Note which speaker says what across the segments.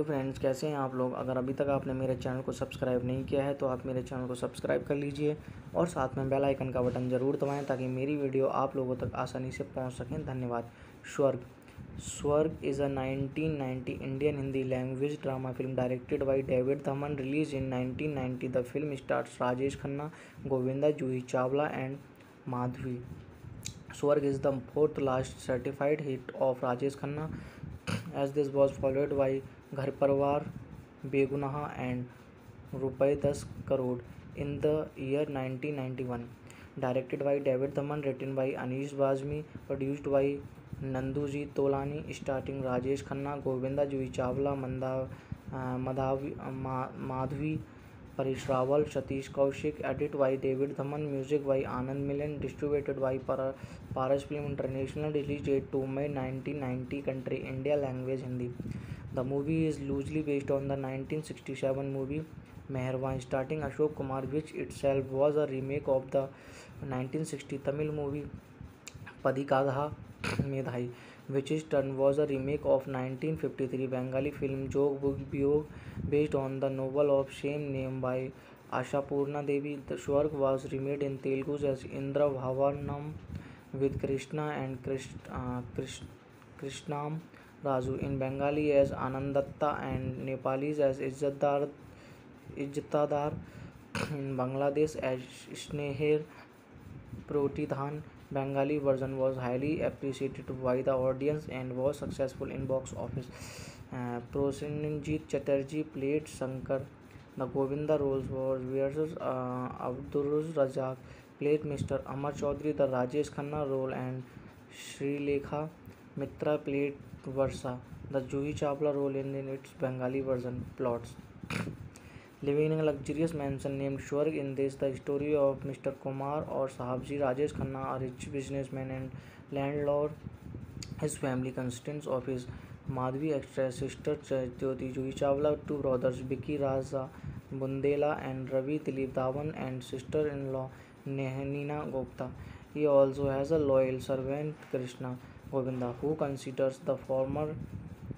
Speaker 1: Friends, कैसे हैं आप लोग। अगर अभी तक आपने मेरे चैनल को सब्सक्राइब नहीं किया है तो आप मेरे चैनल को सब्सक्राइब कर लीजिए और साथ में बेल आइकन का बटन ज़रूर दबाएं ताकि मेरी वीडियो आप लोगों तक आसानी से पहुंच सकें। धन्यवाद। Swarg Swarg is a 1990 Indian Hindi language drama film directed by David Dhawan, release in 1990। The film stars Rajesh Khanna, Govinda, Juhi Chawla and Madhavi. Swarg is the fourth last certified hit of Rajesh Khanna, as this was followed by Ghar Parwar, Begunaha and Rupai 10 Crore in the year 1991. Directed by David Dhaman, written by Anish Bazmi, produced by Nanduji Tolani, starring Rajesh Khanna, Govinda, Juhi Chawla, Madhavi, Paresh Rawal, Satish Kaushik. Edit by David Dhaman, music by Anand Milan, distributed by Paras Film International. Release date 2 May 1990, country India, language Hindi. The movie is loosely based on the 1967 movie Meherwan, starring Ashok Kumar, which itself was a remake of the 1960 Tamil movie Padikadha Medhai, which in turn was a remake of 1953 Bengali film Jog Bug Biog, based on the novel of same name by Ashapurna Devi. The Swarg was remade in Telugu as Indra Bhavanam with Krishna and Krishnam Raju, in Bengali as Anandatta and Nepalis as Izzatdar, in Bangladesh as Sneher Protidhan. Bengali version was highly appreciated by the audience and was successful in box office. Prosenjit Chatterjee played Shankar. The Govinda roles was versus Abduruz Razak played Mr. Amar Chaudhary the Rajesh Khanna role, and Srilekha Mitra played Varsa, the Juhi Chawla role in its Bengali version. Plots: living in a luxurious mansion named Swarg. In this, the story of Mr. Kumar or Sahabji Rajesh Khanna, a rich businessman and landlord. His family consists of his Madhvi extra sister Jyoti Juhi Chawla, two brothers Vicky Raza Bundela and Ravi Dilip Dhawan, and sister-in-law Nehanina Gupta. He also has a loyal servant Krishna Govinda, who considers the former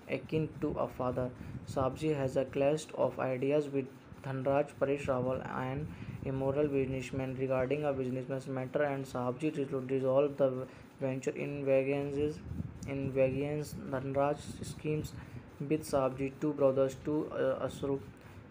Speaker 1: akin to a father. Sabji has a clash of ideas with Dhanraj Paresh Rawal, an immoral businessman, regarding a businessman's matter, and Sabji resolve the venture in variance Dhanraj schemes with Sabji two brothers to usurp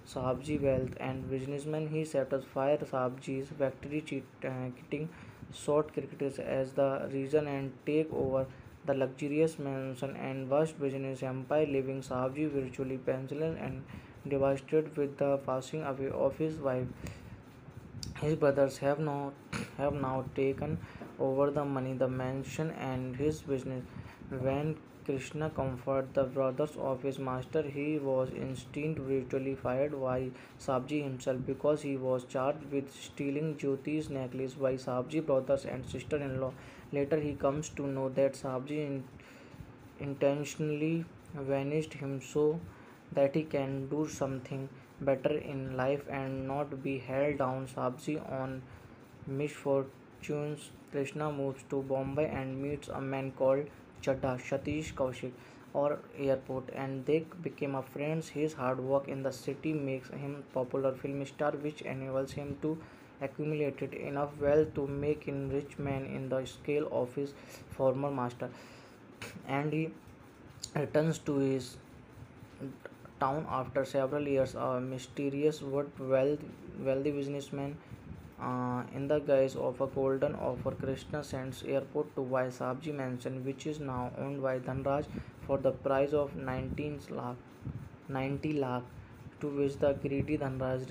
Speaker 1: Sabji wealth and businessman. He sets fire Sabji's factory, cheating short cricketers as the reason, and take over the luxurious mansion and vast business empire, leaving Sabji virtually penniless and devastated with the passing away of his wife. His brothers have now taken over the money, the mansion, and his business. When Krishna comforted the brothers of his master, he was instantly brutally fired by Sabji himself because he was charged with stealing Jyoti's necklace by Sabji brothers and sister-in-law. Later, he comes to know that Sabji intentionally vanished him so that he can do something better in life and not be held down. Sabji on misfortunes. Krishna moves to Bombay and meets a man called Chadda, Satish Kaushik, or airport, and they became a friends. His hard work in the city makes him popular film star, which enables him to accumulate enough wealth to make him rich man in the scale of his former master. And he returns to his town after several years. A mysterious but wealthy businessman, in the guise of a golden offer, Krishna sends airport to buy Sabji mansion, which is now owned by Dhanraj, for the price of 90 lakh, to which the greedy Dhanraj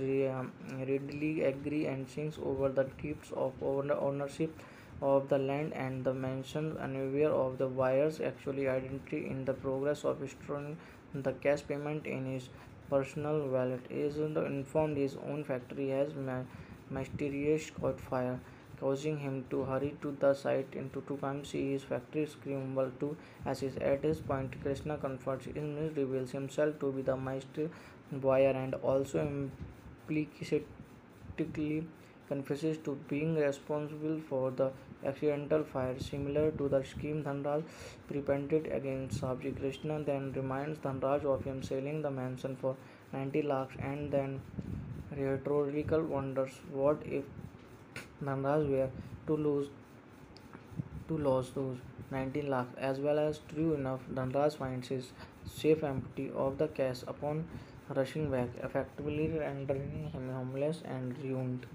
Speaker 1: readily agree and sinks over the deeds of ownership of the land and the mansion, unaware of the buyer's actual identity. In the progress of storing the cash payment in his personal wallet, is informed his own factory has mysteriously caught fire, causing him to hurry to the site and to come see his factory scramble to ashes. At this point, Krishna confronts him, reveals himself to be the master buyer, and also implicitly confesses to being responsible for the accidental fire. Similar to the scheme Dhanraj perpetrated against Sabji, Krishna then reminds Dhanraj of him selling the mansion for 90 lakhs and then rhetorical wonders what if Dhanraj were to lose to lose those 19 lakhs as well. As true enough, Dhanraj finds his safe empty of the cash upon rushing back, effectively rendering him homeless and ruined.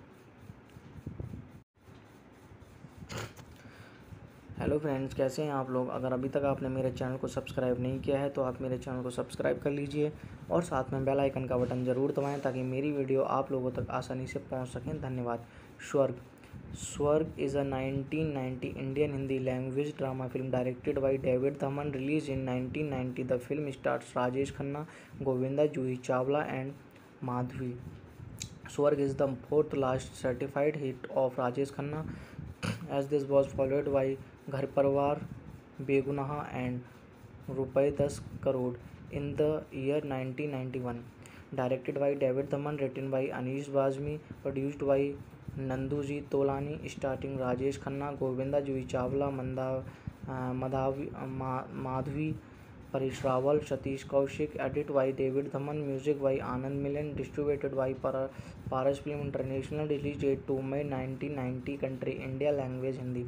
Speaker 1: Hello friends, कैसे हैं आप लोग। अगर अभी तक आपने मेरे channel को सब्सक्राइब नहीं किया है तो आप मेरे चैनल को सब्सक्राइब कर लीजिए और साथ में बेल आइकन का बटन ज़रूर दबाएं ताकि मेरी वीडियो आप लोगों तक आसानी से पहुंच सकें। धन्यवाद। स्वर्ग स्वर्ग is a 1990 Indian Hindi language drama film directed by David Dhaman, released in 1990. The film stars Rajesh Khanna, Govinda, Juhi Chawla and Madhvi. Swarg is the fourth last certified hit of Rajesh Khanna, as this was followed by Ghar Parvar, Begunaha and Rupai 10 Crore in the year 1991. Directed by David Dhaman, written by Anish Bazmi, produced by Nanduji Tolani, starring Rajesh Khanna, Govinda, Juhi Chawla, Madhvi, Paresh Rawal, Satish Kaushik. Edited by David Dhaman, music by Anand Milan, distributed by Paras Film International. Release date 2 May 1990. Country India. Language Hindi.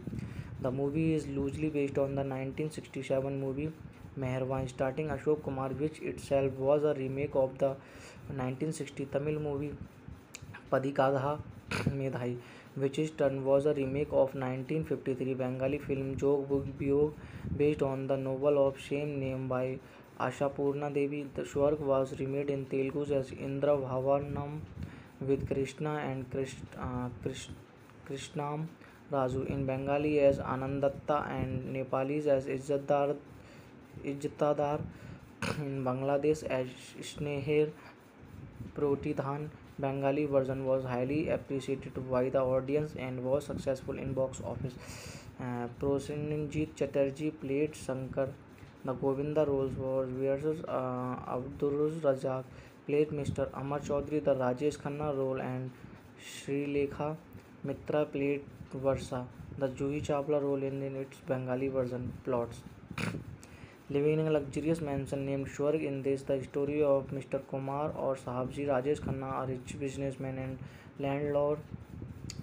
Speaker 1: The movie is loosely based on the 1967 movie Meherwan, starring Ashok Kumar, which itself was a remake of the 1960 Tamil movie Padikadha Medhai, which in turn was a remake of 1953 Bengali film Jog Biyog, based on the novel of same name by Ashapurna Devi. The Swarg was remade in Telugu as Indra Bhavanam with Krishna and Krishnam Raju, in Bengali as Anandatta and Nepalis as Izzatdar, in Bangladesh as Sneher Protidhan. Bengali version was highly appreciated by the audience and was successful in box office. Prosenjit Chatterjee played Shankar. The Govinda roles was versus Abduruz Razak played Mr. Amar Chaudhary the Rajesh Khanna role, and Srilekha Mitra played Varsa, the Juhi Chawla role in its Bengali version. Plots: living in a luxurious mansion named Swarg. In this, the story of Mr. Kumar or Sahabji Rajesh Khanna, a rich businessman and landlord.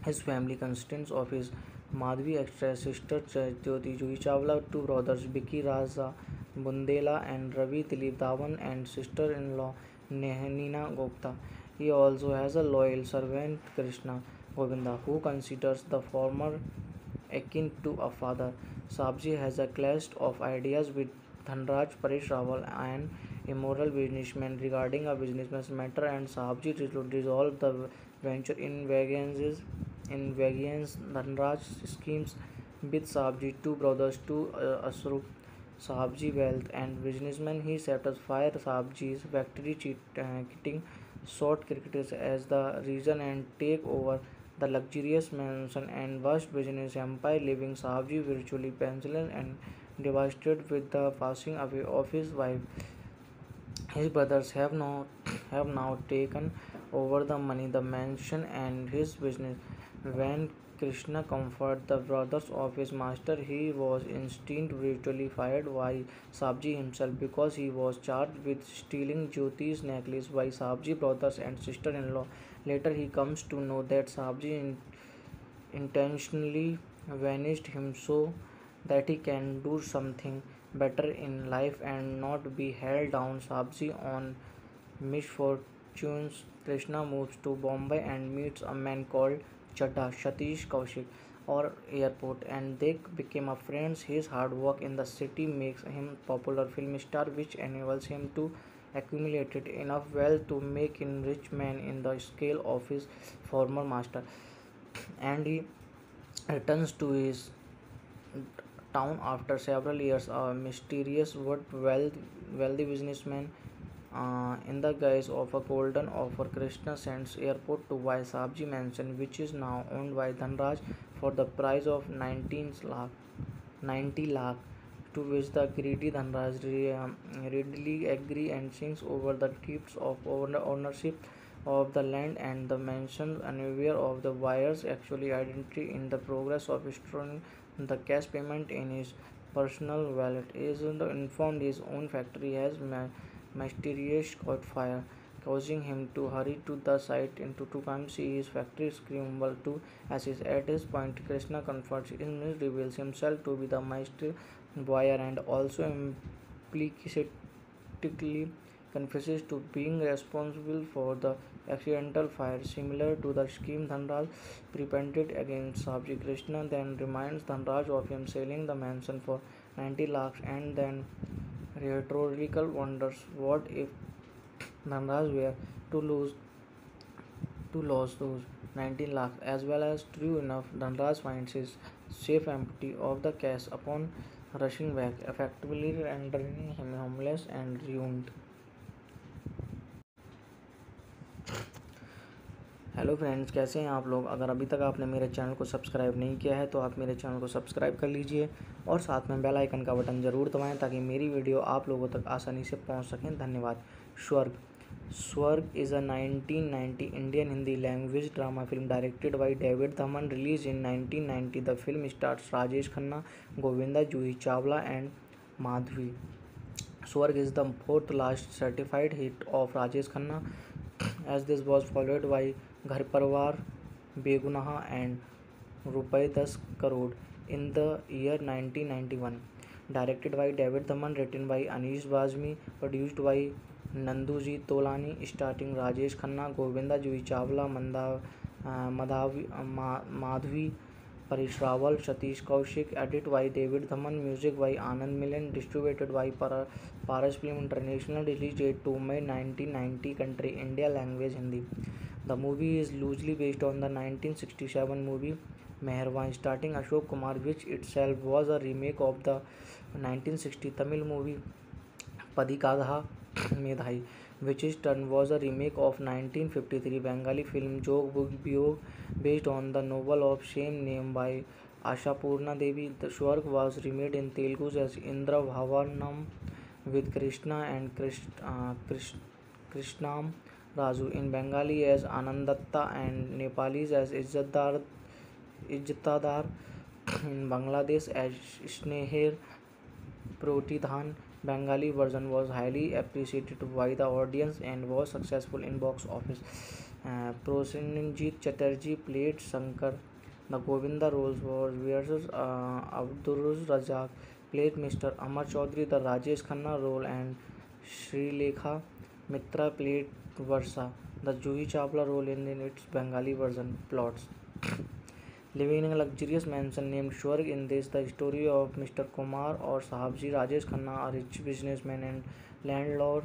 Speaker 1: His family consists of his Madhvi extra sister Jyoti Juhi Chawla, two brothers Vicky Raza Bundela and Ravi Dilip Dhawan, and sister-in-law Nehanina Gupta. He also has a loyal servant Krishna Govinda, who considers the former akin to a father. Sabji has a clash of ideas with Dhanraj Paresh Rawal, an immoral businessman, regarding a businessman's matter, and Sabji resolve the venture in variance Dhanraj schemes with Sabji two brothers to Asru Sabji wealth and businessman. He sets fire Sabji's factory, cheating short cricketers as the reason, and take over the luxurious mansion and vast business empire, leaving Sabji virtually penniless and devastated with the passing away of his wife. His brothers have now taken over the money, the mansion, and his business. When Krishna comforted the brothers of his master, he was instantly brutally fired by Sabji himself because he was charged with stealing Jyoti's necklace by Sabji brothers and sister-in-law. Later, he comes to know that Sabji intentionally vanished him so that he can do something better in life and not be held down. Sabji on misfortunes, Krishna moves to Bombay and meets a man called Chadda Satish Kaushik or airport, and they became a friends. His hard work in the city makes him popular film star, which enables him to accumulate enough wealth to make him rich man in the scale of his former master. And he returns to his town after several years. A mysterious but wealthy businessman, in the guise of a golden offer, Krishna sends airport to buy Sabji mansion, which is now owned by Dhanraj, for the price of 90 lakh, to which the greedy Dhanraj readily agree and sings over the deeds of ownership. of the land and the mansion, unaware of the buyer's actual identity. In the progress of storing the cash payment in his personal wallet, is informed his own factory has mysteriously caught fire, causing him to hurry to the site to come see his factory scramble to assist. At this point, Krishna confronts him, reveals himself to be the master buyer, and also implicitly confesses to being responsible for the accidental fire. Similar to the scheme Dhanraj perpetrated against Sabji, Krishna then reminds Dhanraj of him selling the mansion for 90 lakhs, and then rhetorical wonders what if Dhanraj were to lose those 19 lakhs as well. As true enough, Dhanraj finds his safe empty of the cash upon rushing back, effectively rendering him homeless and ruined. Hello friends, कैसे हैं आप लोग। अगर अभी तक आपने मेरे channel को सब्सक्राइब नहीं किया है तो आप मेरे चैनल को सब्सक्राइब कर लीजिए और साथ में बेल आइकन का बटन ज़रूर दबाएं ताकि मेरी वीडियो आप लोगों तक आसानी से पहुंच सकें। धन्यवाद। Swarg Swarg is a 1990 Indian Hindi language drama film directed by David Dhawan, release in 1990। The film stars Rajesh Khanna, Govinda, Juhi Chawla and Madhavi. Swarg is the fourth last certified hit of Rajesh Khanna, as this was followed by Ghar Parvar, Begunaha and Rupai 10 Crore in the year 1991. Directed by David Dhaman, written by Anish Bazmi, produced by Nanduji Tolani, starring Rajesh Khanna, Govinda, Juhi Chawla, Madhavi, Paresh Rawal, Satish Kaushik. Edit by David Dhaman, music by Anand Milan, distributed by Paras Film International. Release date 2 May 1990, country India, language Hindi. The movie is loosely based on the 1967 movie Meherwan, starring Ashok Kumar, which itself was a remake of the 1960 Tamil movie Padikadha Medhai, which in turn was a remake of 1953 Bengali film Jog Biyog, based on the novel of same name by Ashapurna Devi. The Swarg was remade in Telugu as Indra Bhavanam with Krishna and Krishnam Raju, in Bengali as Anandatta, and Nepalis as Izzatdar, in Bangladesh as Sneher Protidhan. Bengali version was highly appreciated by the audience and was successful in box office. Prosenjit Chatterjee played Shankar. The Govinda roles was versus Abdul Razak played Mr. Amar Chaudhary the Rajesh Khanna role, and Srilekha Mitra played Varsa, the Juhi Chawla role in its Bengali version. Plots: living in a luxurious mansion named Swarg. In this, the story of Mr. Kumar or Sahabji Rajesh Khanna, a rich businessman and landlord.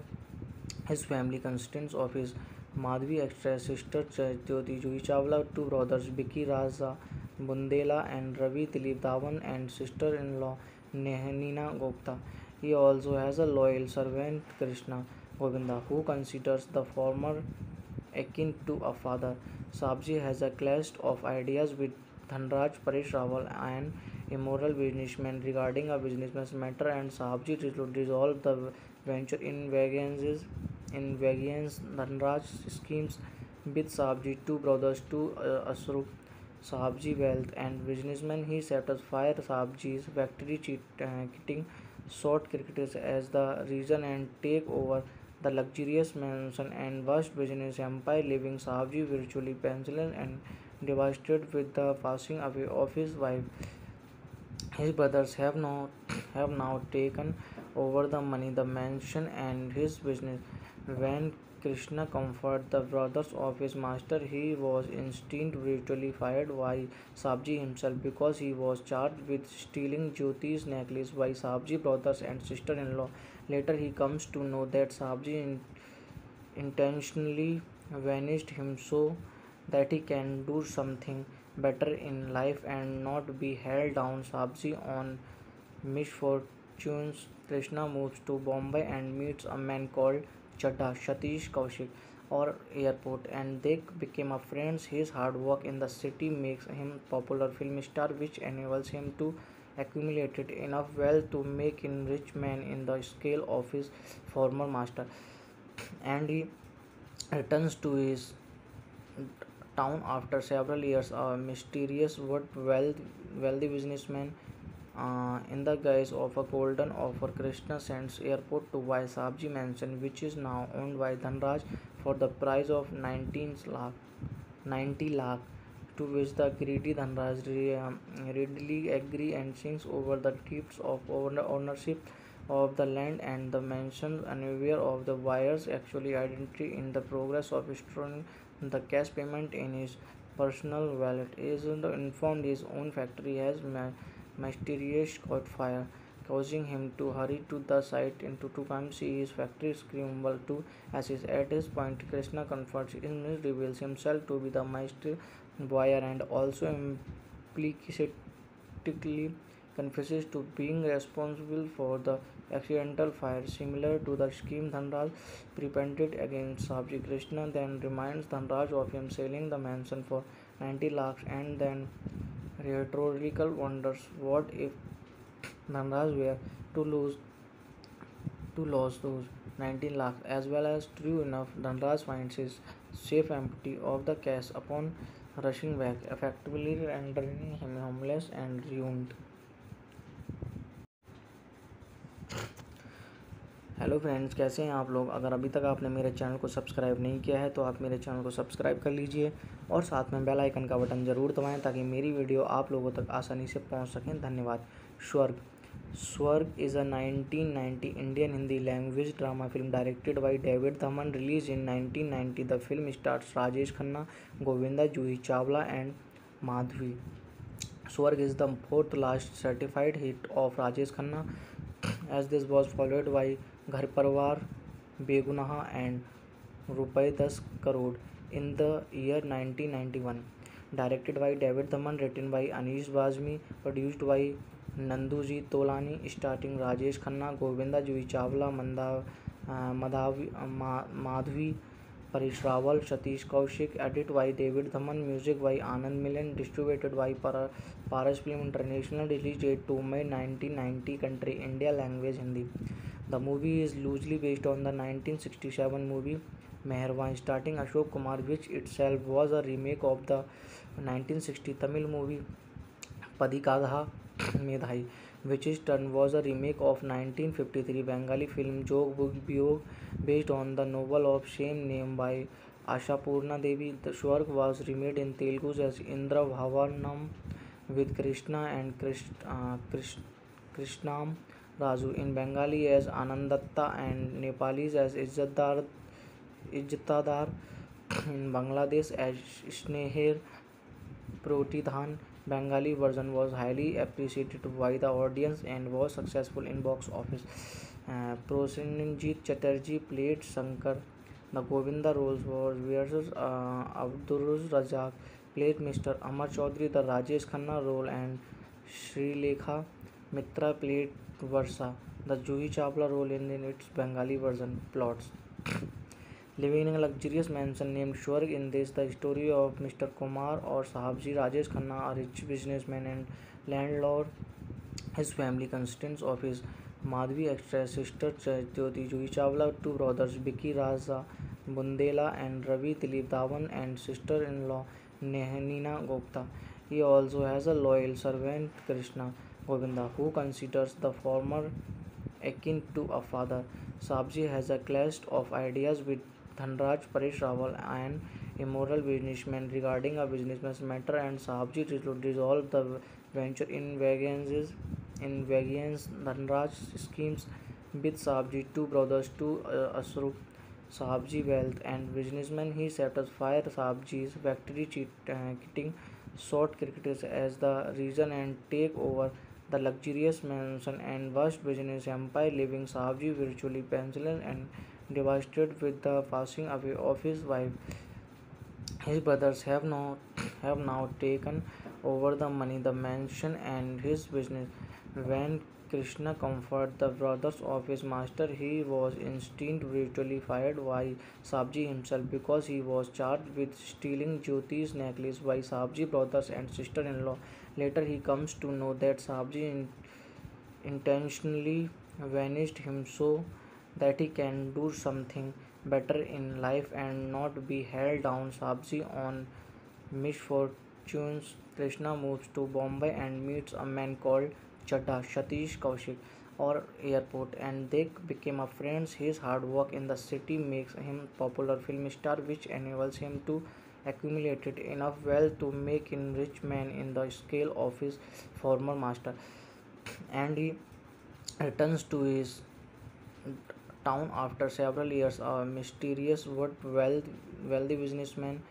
Speaker 1: His family consists of his Madhvi actress sister Jyoti Juhi Chawla, two brothers Vicky Raza Bundela and Ravi Dilip Dhawan, and sister-in-law Neena Gupta. He also has a loyal servant Krishna Govinda, who considers the former akin to a father. Sabji has a clash of ideas with Dhanraj Paresh Rawal, an immoral businessman, regarding a businessman's matter, and Sabji resolve the venture in variance Dhanraj schemes with Sabji two brothers to usurp Sabji wealth and businessman. He sets fire Sabji's factory, cheating short cricketers as the reason, and take over the luxurious mansion and vast business empire, leaving Sabji virtually penniless and devastated with the passing away of his wife. His brothers have now taken over the money, the mansion, and his business. When Krishna comforted the brothers of his master, he was instantly brutally fired by Sabji himself because he was charged with stealing Jyoti's necklace by Sabji brothers and sister-in-law. Later, he comes to know that Sabji intentionally vanished him so that he can do something better in life and not be held down. Sabji on misfortunes, Krishna moves to Bombay and meets a man called Chadda, Satish Kaushik, or airport, and they became a friends. His hard work in the city makes him popular film star, which enables him to accumulate enough wealth to make him rich man in the scale of his former master. And he returns to his town after several years. A mysterious but wealthy businessman, in the guise of a golden offer, Krishna sends airport to buy Sabji mansion, which is now owned by Dhanraj, for the price of 90 lakh, to which the greedy Dhanraj readily agree and sinks over the deeds of ownership of the land and the mansion, unaware of the buyer's actual identity. In the progress of storing the cash payment in his personal wallet, is informed his own factory has mysteriously caught fire, causing him to hurry to the site and to come see his factory scramble to ashes. At this point, Krishna confronts him, reveals himself to be the master buyer, and also implicitly confesses to being responsible for the accidental fire. Similar to the scheme Dhanraj prepared against Sabji, Krishna then reminds Dhanraj of him selling the mansion for 90 lakhs, and then rhetorical wonders what if Dhanraj were to lose those 19 lakhs as well. As true enough, Dhanraj finds his safe empty of the cash upon rushing back, effectively rendering him homeless and ruined. Hello friends, कैसे हैं आप लोग। अगर अभी तक आपने मेरे channel को सब्सक्राइब नहीं किया है तो आप मेरे चैनल को सब्सक्राइब कर लीजिए और साथ में बेल आइकन का बटन ज़रूर दबाएं ताकि मेरी वीडियो आप लोगों तक आसानी से पहुंच सकें। धन्यवाद। Swarg Swarg is a 1990 Indian Hindi language drama film directed by David Dhawan, release in 1990। The film stars Rajesh Khanna, Govinda, Juhi Chawla and Madhavi. Swarg is the fourth last certified hit of Rajesh Khanna, as this was followed by Ghar Parvar, Begunaha and Rupai 10 Crore in the year 1991. Directed by David Dhaman, written by Anish Bazmi, produced by Nanduji Tolani, starring Rajesh Khanna, Govinda, Juhi Chawla, Madhavi, Paresh Rawal, Satish Kaushik. Edit by David Dhaman. Music by Anand Milan. Distributed by Paras Film International. Release date 2 May 1990. Country India. Language Hindi. The movie is loosely based on the 1967 movie Meherwan, starring Ashok Kumar, which itself was a remake of the 1960 Tamil movie Padikadha Medhai, which in turn was a remake of 1953 Bengali film Jog Biyog, based on the novel of same name by Ashapurna Devi. The Swarg was remade in Telugu as Indra Bhavanam with Krishna and Krishnam Raju, in Bengali as Anandatta, and Nepalis as Izzatdar, in Bangladesh as Sneher Protidhan. Bengali version was highly appreciated by the audience and was successful in box office. Prosenjit Chatterjee played Shankar. The Govinda roles was versus Abdul Razak played Mr. Amar Chaudhary the Rajesh Khanna role, and Srilekha Mitra played Varsa, the Juhi Chawla role in its Bengali version. Plots: living in a luxurious mansion named Swarg. In this, the story of Mr. Kumar or Sahabji Rajesh Khanna, a rich businessman and landlord. His family consists of his Madhvi actress sister Jyoti Juhi Chawla, two brothers Vicky Raza Bundela and Ravi Dilip Dhawan, and sister-in-law Nehanina Gupta. He also has a loyal servant Krishna Govinda, who considers the former akin to a father. Sabji has a clash of ideas with Dhanraj Paresh Rawal, an immoral businessman, regarding a business matter, and Sabji resolves the venture in variance Dhanraj schemes with Sabji two brothers to usurp Sabji wealth and businessman. He sets fire Sabji's factory, cheating short cricketers as the reason, and take over the luxurious mansion and vast business empire, leaving Sabji virtually penniless and devastated with the passing away of his wife. His brothers have now taken over the money, the mansion, and his business. When Krishna comforted the brothers of his master, he was instantly brutally fired by Sabji himself because he was charged with stealing Jyoti's necklace by Sabji brothers and sister-in-law. Later, he comes to know that Sabji intentionally vanished him so that he can do something better in life and not be held down. Sabji on misfortunes. Krishna moves to Bombay and meets a man called Chadda, Satish Kaushik, or airport, and they became a friends. His hard work in the city makes him popular film star, which enables him to accumulate enough wealth to make him rich man in the scale of his former master. And he returns to his town after several years. A mysterious but wealthy businessman,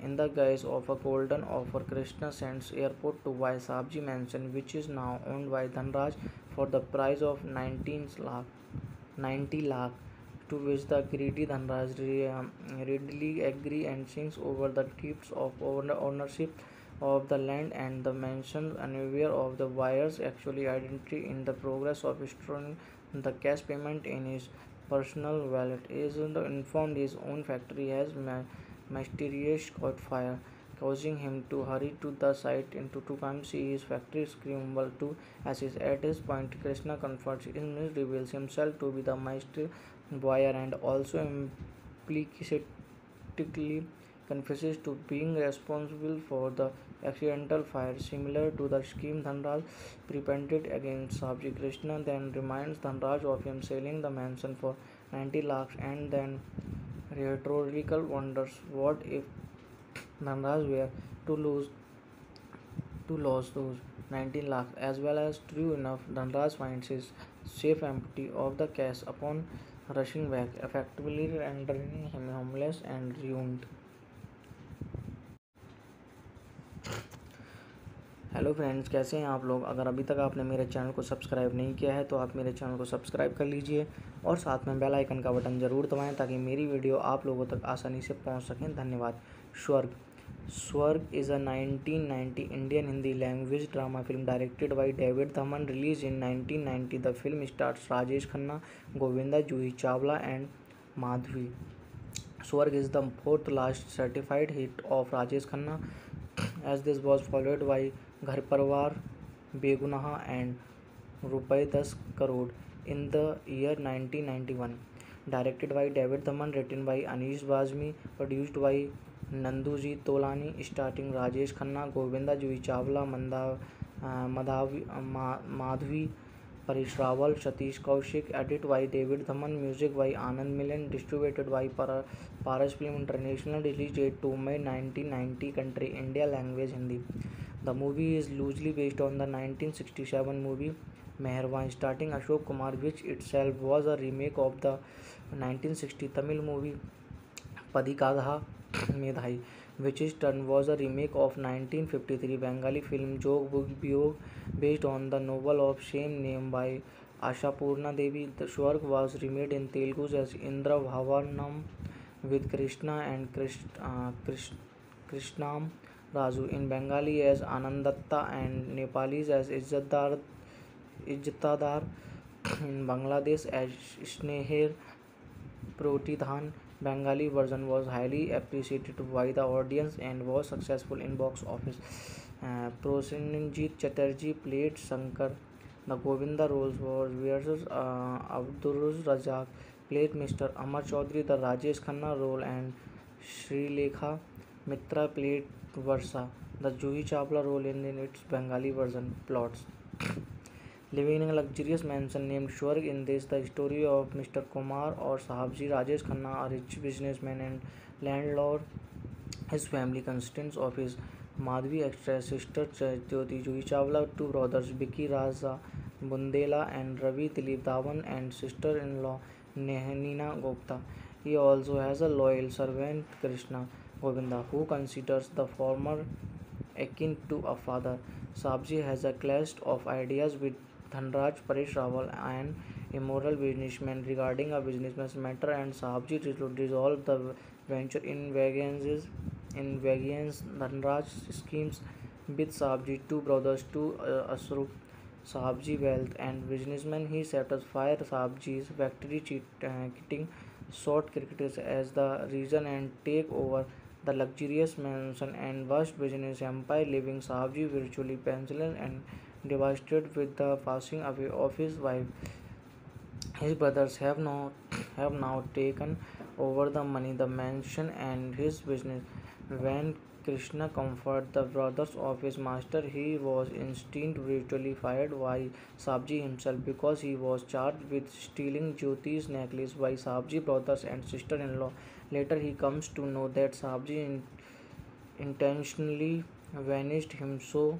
Speaker 1: in the guise of a golden offer, Krishna sends airport to buy Sabji mansion, which is now owned by Dhanraj for the price of 90 lakh, to which the greedy Dhanraj readily agree and sings over the deeds of ownership of the land and the mansion, unaware of the buyer's actual identity. In the progress of storing the cash payment in his personal wallet, is informed his own factory has mysterious caught fire, causing him to hurry to the site and to come see his factory scramble to ashes. At this point, Krishna confronts him, reveals himself to be the master buyer, and also implicitly confesses to being responsible for the accidental fire. Similar to the scheme Dhanraj prepared against Sabji, Krishna then reminds Dhanraj of him selling the mansion for 90 lakhs, and then rhetorical wonders what if Dhanraj were to lose those 19 lakhs as well. As true enough, Dhanraj finds his safe empty of the cash upon rushing back, effectively rendering him homeless and ruined. Hello friends, कैसे हैं आप लोग। अगर अभी तक आपने मेरे channel को सब्सक्राइब नहीं किया है तो आप मेरे चैनल को सब्सक्राइब कर लीजिए और साथ में बेल आइकन का बटन ज़रूर दबाएं ताकि मेरी वीडियो आप लोगों तक आसानी से पहुंच सकें। धन्यवाद। Swarg. Swarg is a 1990 Indian Hindi language drama film directed by David Dhawan, release in 1990। The film stars Rajesh Khanna, Govinda, Juhi Chawla and Madhavi. Swarg is the fourth last certified hit of Rajesh Khanna, as this was followed by Ghar Parvar, Begunaha and Rupai 10 Crore in the year 1991. Directed by David Dhaman, written by Anish Bazmi, produced by Nanduji Tolani, starring Rajesh Khanna, Govinda, Juhi Chawla, Madhavi, Paresh Rawal, Satish Kaushik. Edit by David Dhaman. Music by Anand Milan. Distributed by Paras Film International. Release date to May 1990. Country India. Language Hindi. The movie is loosely based on the 1967 movie Meherwan, starring Ashok Kumar, which itself was a remake of the 1960 Tamil movie Padikadha Medhai, which in turn was a remake of 1953 Bengali film Jog Biyog, based on the novel of same name by Ashapurna Devi. The Swarg was remade in Telugu as Indra Bhavanam with Krishna and Krishnam Raju, in Bengali as Anandatta, and Nepalis as Izzatdar, in Bangladesh as Sneher Protidhan. Bengali version was highly appreciated by the audience and was successful in box office. Prosenjit Chatterjee played Shankar. The Govinda roles was versus Abdul Razak played Mr. Amar Chaudhary the Rajesh Khanna role, and Srilekha Mitra played Varsa, the Juhi Chawla role in its Bengali version. Plots: living in a luxurious mansion named Swarg. In this, the story of Mr. Kumar or Sahabji Rajesh Khanna, a rich businessman and landlord. His family consists of his Madhvi actress sister Jyoti Juhi Chawla, two brothers Vicky Raza Bundela and Ravi Dilip Dhawan, and sister-in-law Nehanina Gupta. He also has a loyal servant Krishna Govinda, who considers the former akin to a father. Sabji has a clash of ideas with Dhanraj Paresh Rawal, an immoral businessman, regarding a business matter, and Sabji resolves the venture in variance Dhanraj schemes with Sabji two brothers to usurp Sabji wealth and businessman. He sets fire Sabji's factory, cheating short cricketers as the reason, and take over the luxurious mansion and vast business empire, leaving Sabji virtually penniless and devastated with the passing away of his wife. His brothers have no have now taken over the money, the mansion, and his business. When Krishna comforted the brothers of his master, he was instantly brutally fired by Sabji himself because he was charged with stealing Jyoti's necklace by Sabji brothers and sister-in-law. Later, he comes to know that Sabji intentionally vanished him so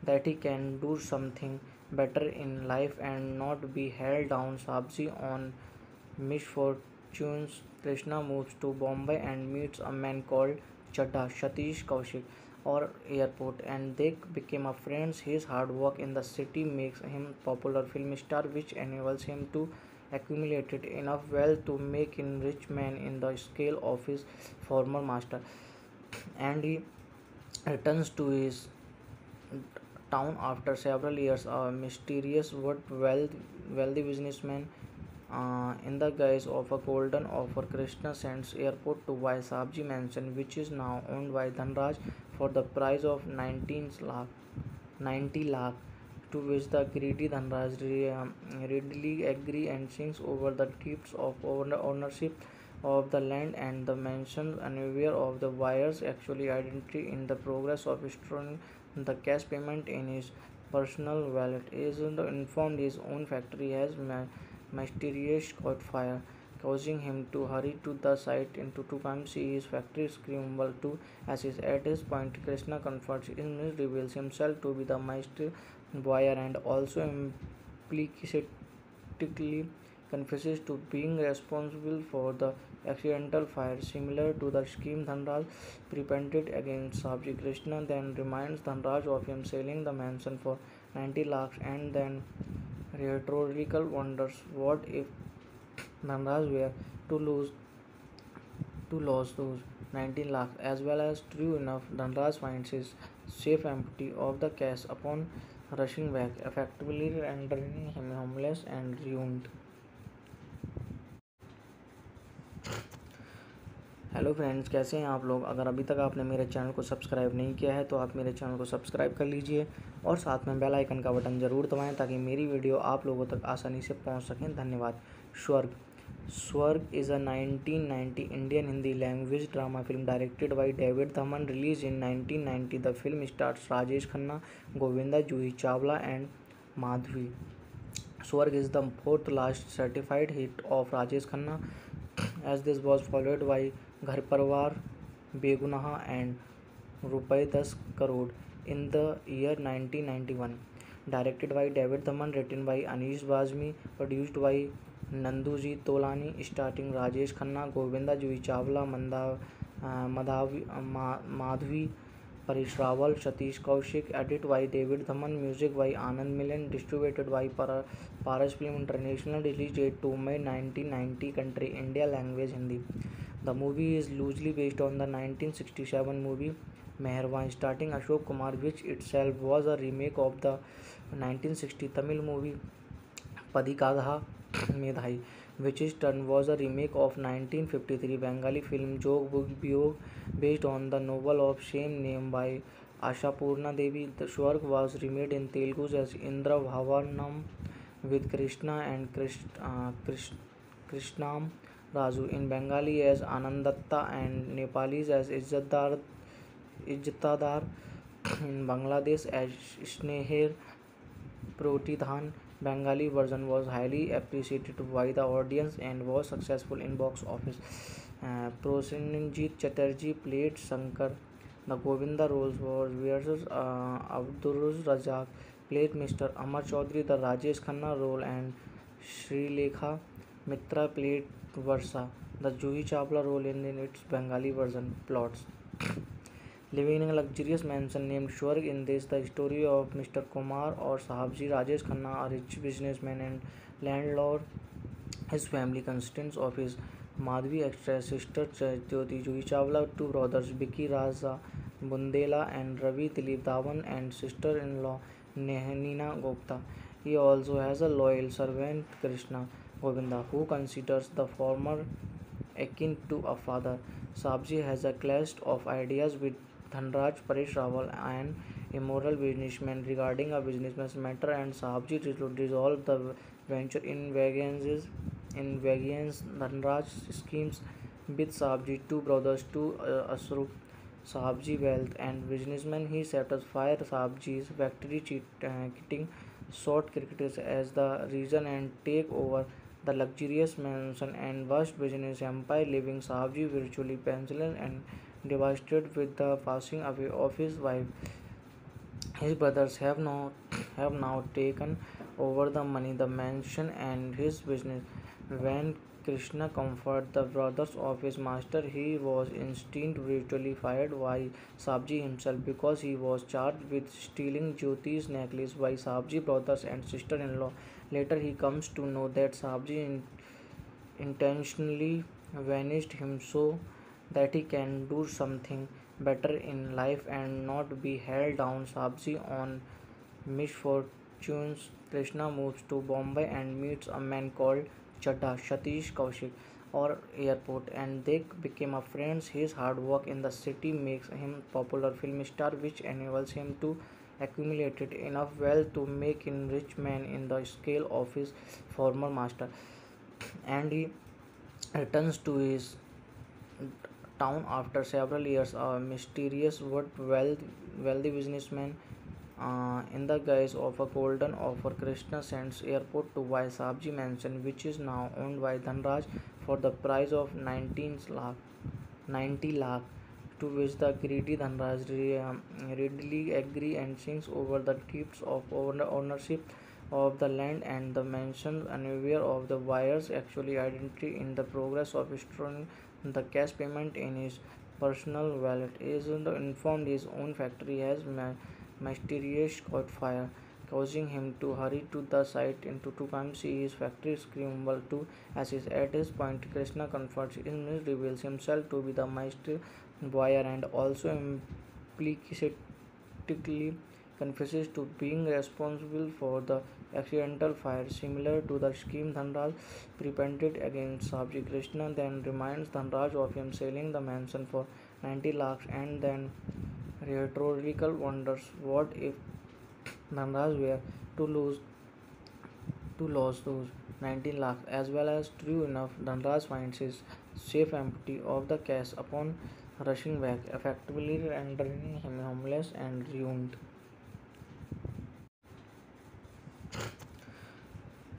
Speaker 1: that he can do something better in life and not be held down. Sabji on misfortunes. Krishna moves to Bombay and meets a man called Chadda Satish Kaushik or airport, and they became a friends. His hard work in the city makes him popular film star, which enables him to accumulate enough wealth to make him rich man in the scale of his former master. And he returns to his town after several years. A mysterious but wealthy businessman, in the guise of a golden offer, Krishna sends airport to buy Sabji mansion, which is now owned by Dhanraj for the price of 90 lakh, to which the greedy Dhanraj readily agree and sings over the deeds of ownership of the land and the mansion, unaware of the buyer's actual identity. In the progress of storing the cash payment in his personal wallet, is informed his own factory has mysterious caught fire, causing him to hurry to the site and to come see his factory scramble to ashes. At this point, Krishna confronts him, reveals himself to be the master buyer, and also implicitly confesses to being responsible for the accidental fire. Similar to the scheme Dhanraj prepared against Sabji, Krishna then reminds Dhanraj of him selling the mansion for 90 lakhs, and then rhetorical wonders what if Dhanraj were to lose those 19 lakhs as well. As true enough, Dhanraj finds his safe empty of the cash upon rushing back, effectively rendering him homeless and ruined. Hello friends, कैसे हैं आप लोग। अगर अभी तक आपने मेरे channel को सब्सक्राइब नहीं किया है तो आप मेरे चैनल को सब्सक्राइब कर लीजिए और साथ में बेल आइकन का बटन ज़रूर दबाएं ताकि मेरी वीडियो आप लोगों तक आसानी से पहुंच सकें। धन्यवाद। Swarg Swarg is a 1990 Indian Hindi language drama film directed by David Dhawan, release in 1990। The film stars Rajesh Khanna, Govinda, Juhi Chawla and Madhavi. Swarg is the fourth last certified hit of Rajesh Khanna, as this was followed by Ghar Parvar, Begunaha and Rupai 10 Crore in the year 1991. Directed by David Dhaman, written by Anish Bazmi, produced by Nanduji Tolani, starring Rajesh Khanna, Govinda, Juhi Chawla, Madhavi, Paresh Rawal, Satish Kaushik. Edited by David Dhaman. Music by Anand Milan. Distributed by Paras Film International. Release date 2 May 1990. Country India. Language Hindi. The movie is loosely based on the 1967 movie Meherwan, starring Ashok Kumar, which itself was a remake of the 1960 Tamil movie Padikadha Medhai, which in turn was a remake of 1953 Bengali film Jog Biyog, based on the novel of same name by Ashapurna Devi. The Swarg was remade in Telugu as Indra Bhavanam with Krishna and Krishnam Raju, in Bengali as Anandatta, and Nepalis as Izzatdar, in Bangladesh as Sneher Protidhan. Bengali version was highly appreciated by the audience and was successful in box office. Prosenjit Chatterjee played Shankar. The Govinda roles was versus Abdul Razak played Mr. Amar Chaudhary the Rajesh Khanna role, and Srilekha Mitra played Varsa, the Juhi Chawla role in its Bengali version. Plots: living in a luxurious mansion named Swarg. In this, the story of Mr. Kumar or Sahabji Rajesh Khanna, a rich businessman and landlord. His family consists of his Madhvi actress sister Jyoti Juhi Chawla, two brothers Vicky Raza Bundela and Ravi Dilip Dhawan, and sister-in-law Nehanina Gupta. He also has a loyal servant Krishna Govinda, who considers the former akin to a father. Sabji has a clash of ideas with Dhanraj Paresh Rawal, an immoral businessman, regarding a businessman's matter, and Sabji resolves the venture in vengeance in various Dhanraj schemes with Sahabji's two brothers to usurp Sahabji wealth and businessmen. He set fire Sahabji's factory, cheating short cricketers as the reason and take over the luxurious mansion and vast business empire, leaving Sahabji virtually penniless and devastated with the passing away of his wife. His brothers have now taken over the money, the mansion, and his business. When Krishna comforted the brothers of his master, he was instantly brutally fired by Sabji himself because he was charged with stealing Jyoti's necklace by Sabji brothers and sister-in-law. Later, he comes to know that Sabji intentionally vanished him so that he can do something better in life and not be held down. Sabji on misfortunes. Krishna moves to Bombay and meets a man called Chadda Satish Kaushik or airport, and they became a friends. His hard work in the city makes him popular film star, which enables him to accumulate enough wealth to make him rich man in the scale of his former master. And he returns to his town after several years. A mysterious but wealthy businessman, in the guise of a golden offer, Krishna sends airport to buy Sabji mansion, which is now owned by Dhanraj for the price of 90 lakh, to which the greedy Dhanraj readily agree and sinks over the deeds of ownership of the land and the mansion, unaware of the buyer's actual identity. In the progress of storing the cash payment in his personal wallet, is informed his own factory has mysteriously caught fire, causing him to hurry to the site and to come see his factory scramble to ashes. At this point, Krishna confronts him, reveals himself to be the master buyer, and also implicitly confesses to being responsible for the accidental fire. Similar to the scheme Dhanraj repented against Sabji, Krishna then reminds Dhanraj of him selling the mansion for 90 lakhs and then rhetorical wonders what if Dhanraj were to lose those 19 lakhs as well. As true enough, Dhanraj finds his safe empty of the cash upon rushing back, effectively rendering him homeless and ruined.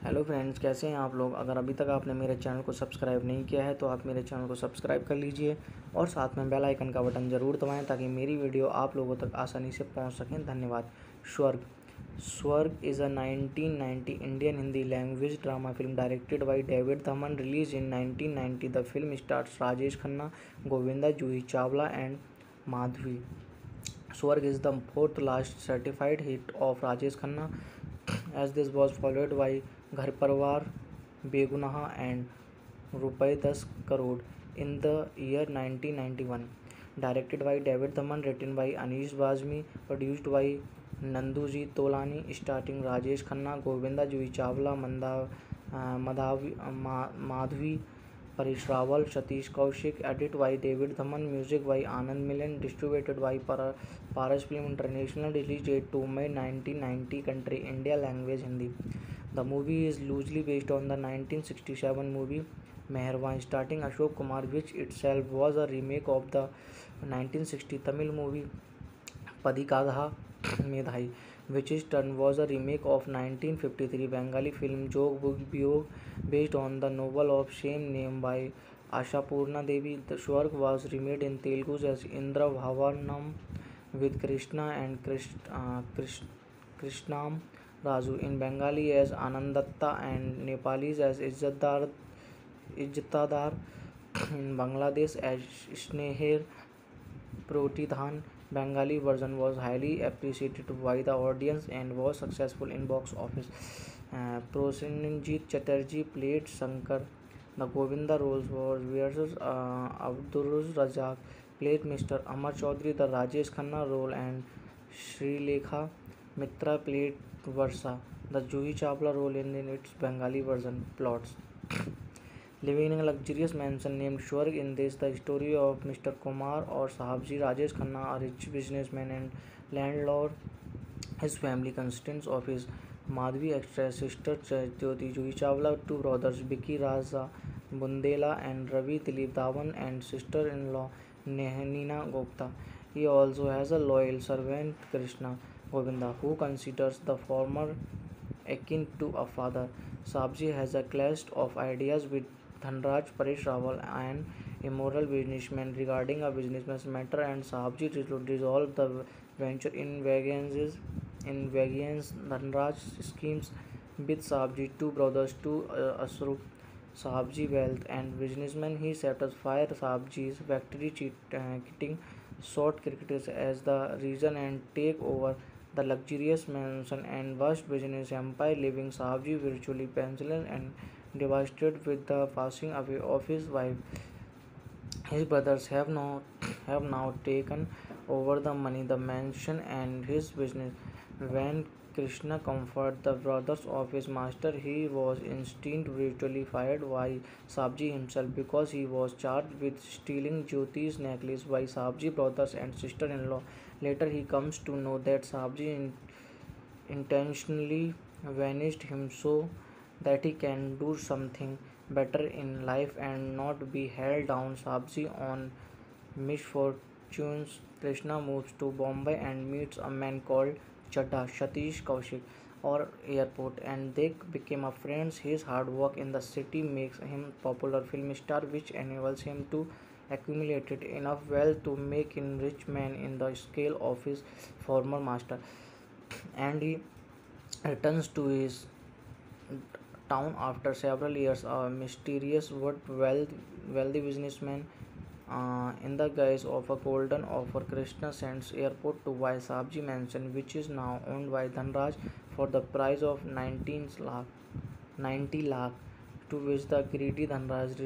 Speaker 1: Hello friends, कैसे हैं आप लोग। अगर अभी तक आपने मेरे channel को सब्सक्राइब नहीं किया है तो आप मेरे चैनल को सब्सक्राइब कर लीजिए और साथ में बेल आइकन का बटन ज़रूर दबाएं ताकि मेरी वीडियो आप लोगों तक आसानी से पहुंच सकें। धन्यवाद। Swarg Swarg is a 1990 Indian Hindi language drama film directed by David Dhawan, release in 1990। The film stars Rajesh Khanna, Govinda, Juhi Chawla and Madhavi. Swarg is the fourth last certified hit of Rajesh Khanna, as this was followed by Ghar Parwar, Begunaha and Rupai 10 Crore in the year 1991. Directed by David Dhaman, written by Anish Bazmi, produced by Nanduji Tolani, starring Rajesh Khanna, Govinda, Juhi Chawla, Madhavi, Paresh Rawal, Satish Kaushik. Edit by David Dhaman, music by Anand Milan, distributed by Paras Film International. Release date to May 1990, country India, language Hindi. The movie is loosely based on the 1967 movie Meherwan, starring Ashok Kumar, which itself was a remake of the 1960 Tamil movie Padikadha Medhai, which in turn was a remake of 1953 Bengali film Jog Biyog, based on the novel of same name by Ashapurna Devi. The Swarg was remade in Telugu as Indra Bhavanam with Krishna and Krishnam Raju, in Bengali as Anandatta and Nepalese as Izzatdar, in Bangladesh as Sneher Protidhan. Bengali version was highly appreciated by the audience and was successful in box office. Prosenjit Chatterjee played Shankar. The Govinda roles was versus Abdul Razak played Mr. Amar Chaudhary the Rajesh Khanna role, and Srilekha Mitra played Varsa, the Juhi Chawla role in its Bengali version. Plots: living in a luxurious mansion named Swarg. In this, the story of Mr. Kumar or Sahabji Rajesh Khanna, a rich businessman and landlord. His family consists of his Madhvi actress sister Jyoti Juhi Chawla, two brothers Vicky Raza Bundela and Ravi Dilip Dhawan, and sister-in-law Nehanina Gupta. He also has a loyal servant Krishna Govinda, who considers the former akin to a father. Sabji has a clash of ideas with Dhanraj Paresh Rawal, an immoral businessman, regarding a businessman's matter, and Sabji resolve the venture in variance Dhanraj schemes with Sabji two brothers to Asru Sabji wealth and businessman. He satisfied Sabji's factory cheating short cricketers as the reason and take over the luxurious mansion and vast business empire, leaving Sabji virtually penniless and devastated with the passing away of his wife. His brothers have now taken over the money, the mansion, and his business. When Krishna comforted the brothers of his master, he was instantly brutally fired by Sabji himself because he was charged with stealing Jyoti's necklace by Sabji brothers and sister-in-law. Later, he comes to know that Sabji intentionally vanished him so that he can do something better in life and not be held down. Sabji on misfortunes. Krishna moves to Bombay and meets a man called Chadda Satish Kaushik or airport, and they became a friends. His hard work in the city makes him popular film star, which enables him to accumulate enough wealth to make him rich man in the scale of his former master. And he returns to his town after several years. A mysterious but wealthy businessman, in the guise of a golden offer, Krishna sends airport to buy Sabji mansion, which is now owned by Dhanraj for the price of 90 lakh, to which the greedy Dhanraj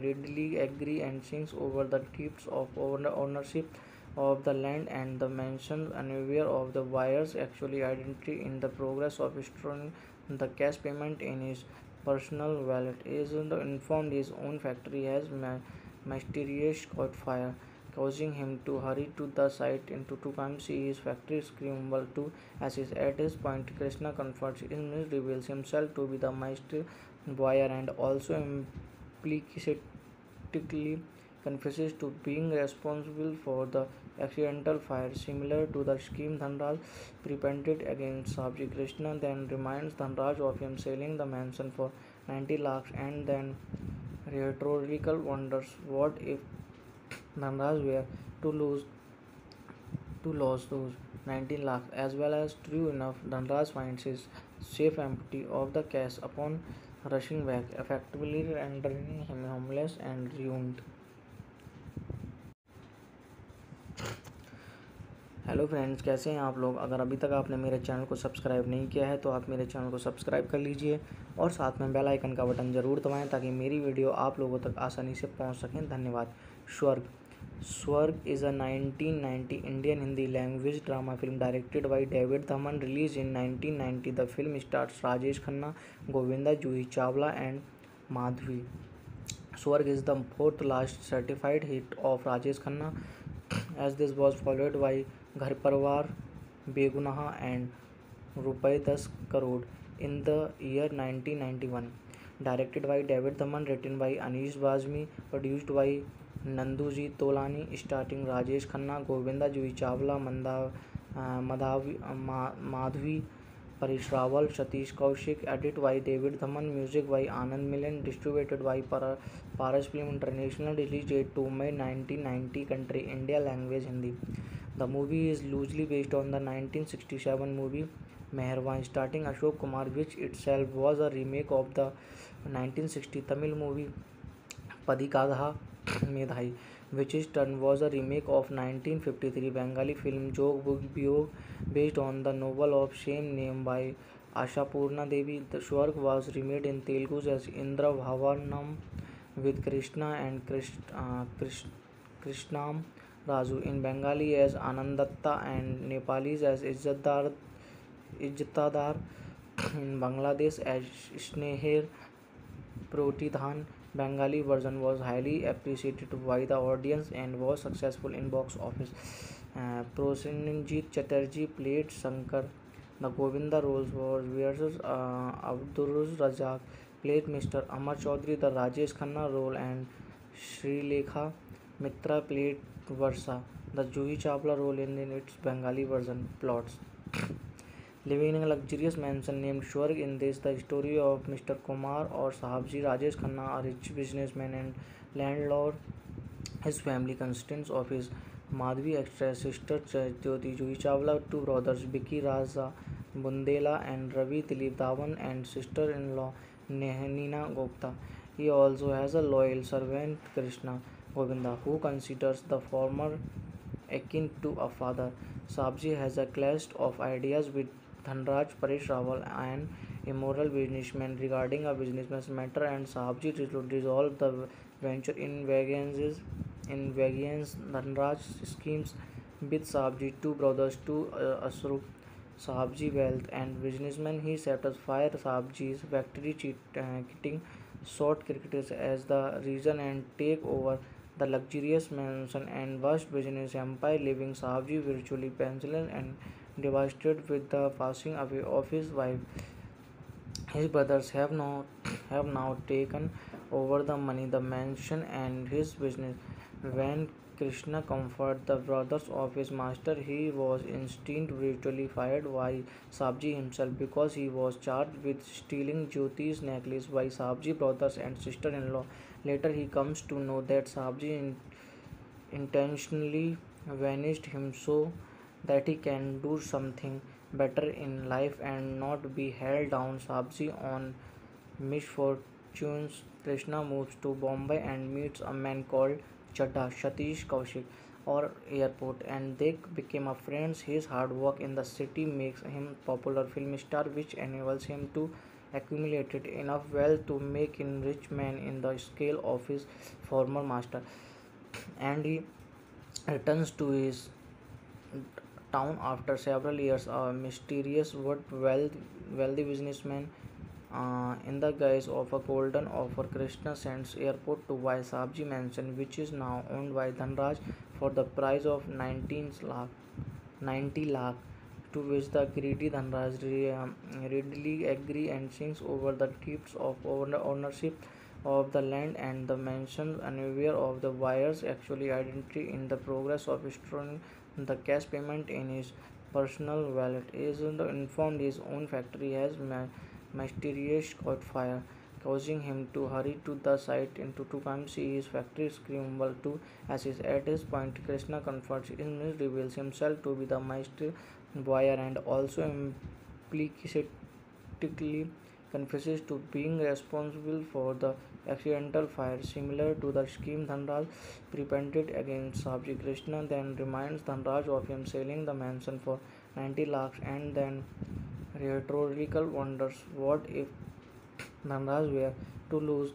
Speaker 1: readily agree and sings over the deeds of ownership of the land and the mansion, unaware of the buyer's actual identity. In the progress of storing the cash payment in his personal wallet, he is informed his own factory has mysterious caught fire, causing him to hurry to the site and to come see his factory scramble to ashes. At this point, Krishna confronts him, reveals himself to be the master buyer, and also implicitly confesses to being responsible for the accidental fire. Similar to the scheme Dhanraj perpetrated against Sabji, Krishna then reminds Dhanraj of him selling the mansion for 90 lakhs, and then rhetorical wonders what if Dhanraj were to lose those 19 lakhs as well. As true enough, Dhanraj finds his safe empty of the cash upon rushing back, effectively rendering him homeless and ruined. Hello friends, कैसे हैं आप लोग। अगर अभी तक आपने मेरे channel को सब्सक्राइब नहीं किया है तो आप मेरे चैनल को सब्सक्राइब कर लीजिए और साथ में बेल आइकन का बटन ज़रूर दबाएं ताकि मेरी वीडियो आप लोगों तक आसानी से पहुंच सकें। धन्यवाद। Swarg Swarg is a 1990 Indian Hindi language drama film directed by David Dhawan, release in 1990। The film stars Rajesh Khanna, Govinda, Juhi Chawla and Madhavi. Swarg is the fourth last certified hit of Rajesh Khanna, as this was followed by Ghar Parvar, Begunaha and Rupai 10 Crore in the year 1991. Directed by David Dhaman, written by Anish Bazmi, produced by Nanduji Tolani, starring Rajesh Khanna, Govinda, Juhi Chawla, Madhvi, Paresh Rawal, Satish Kaushik. Edited by David Dhaman, music by Anand Milan, distributed by Paras Film International. Release date 2 May 1990, country India, language Hindi. The movie is loosely based on the 1967 movie Meherwan, starring Ashok Kumar, which itself was a remake of the 1960 Tamil movie Padikadha Medhai, which in turn was a remake of 1953 Bengali film Jog Biyog, based on the novel of same name by Ashapurna Devi. The Swarg was remade in Telugu as Indra Bhavanam with Krishna and Krishnam Raju, in Bengali as Anandatta, and Nepalese as Izzatdar, in Bangladesh as Sneher Protidhan. Bengali version was highly appreciated by the audience and was successful in box office. Prosenjit Chatterjee played Shankar The Govinda roles was versus Abduruz Razak played Mr. Amar Chaudhary the Rajesh Khanna role, and Srilekha Mitra played Varsa. The Juhi Chawla role in its Bengali version plots. Living in a luxurious mansion named Swarg. In this, the story of Mr. Kumar or Sahabji Rajesh Khanna, a rich businessman and landlord. His family consists of his Madhvi actress sister Jyoti Juhi Chawla, two brothers Vicky Raza Bundela and Ravi Dilip Dhawan, and sister-in-law Neena Gupta. He also has a loyal servant Krishna Govinda, who considers the former akin to a father. Sabji has a clash of ideas with Dhanraj Paresh Rawal, an immoral businessman, regarding a businessman's matter, and Sabji resolve the venture in Vagian's Dhanraj schemes with Sabji, two brothers, to Asru Sabji wealth and businessman. He sets fire Sabji's factory, cheating short cricketers as the reason, and take over the luxurious mansion and vast business empire, leaving Savji virtually penniless and devastated with the passing away of his wife. His brothers have now taken over the money, the mansion, and his business. When Krishna comforted the brothers of his master, he was instantly brutally fired by Sabji himself because he was charged with stealing Jyoti's necklace by Sabji brothers and sister-in-law. Later, he comes to know that Sabji intentionally vanished him so that he can do something better in life and not be held down. Sabji on misfortunes. Krishna moves to Bombay and meets a man called Chadda Satish Kaushik or airport, and they became a friends. His hard work in the city makes him popular film star, which enables him to accumulate enough wealth to make him rich man in the scale of his former master. And he returns to his town after several years. A mysterious but wealthy businessman, in the guise of a golden offer, Krishna sends airport to buy Sabji mansion, which is now owned by Dhanraj, for the price of 90 lakh, to which the greedy Dhanraj readily agree and sings over the deeds of ownership of the land and the mansion, unaware of the buyer's actual identity. In the progress of storing the cash payment in his personal wallet, is informed his own factory has mysteriously caught fire, causing him to hurry to the site and to come see his factory scramble to ashes. At this point, Krishna confronts him, reveals himself to be the master buyer, and also implicitly confesses to being responsible for the accidental fire. Similar to the scheme Dhanraj perpetrated against Sabji, Krishna then reminds Dhanraj of him selling the mansion for 90 lakhs, and then rhetorical wonders what if Dhanraj were to lose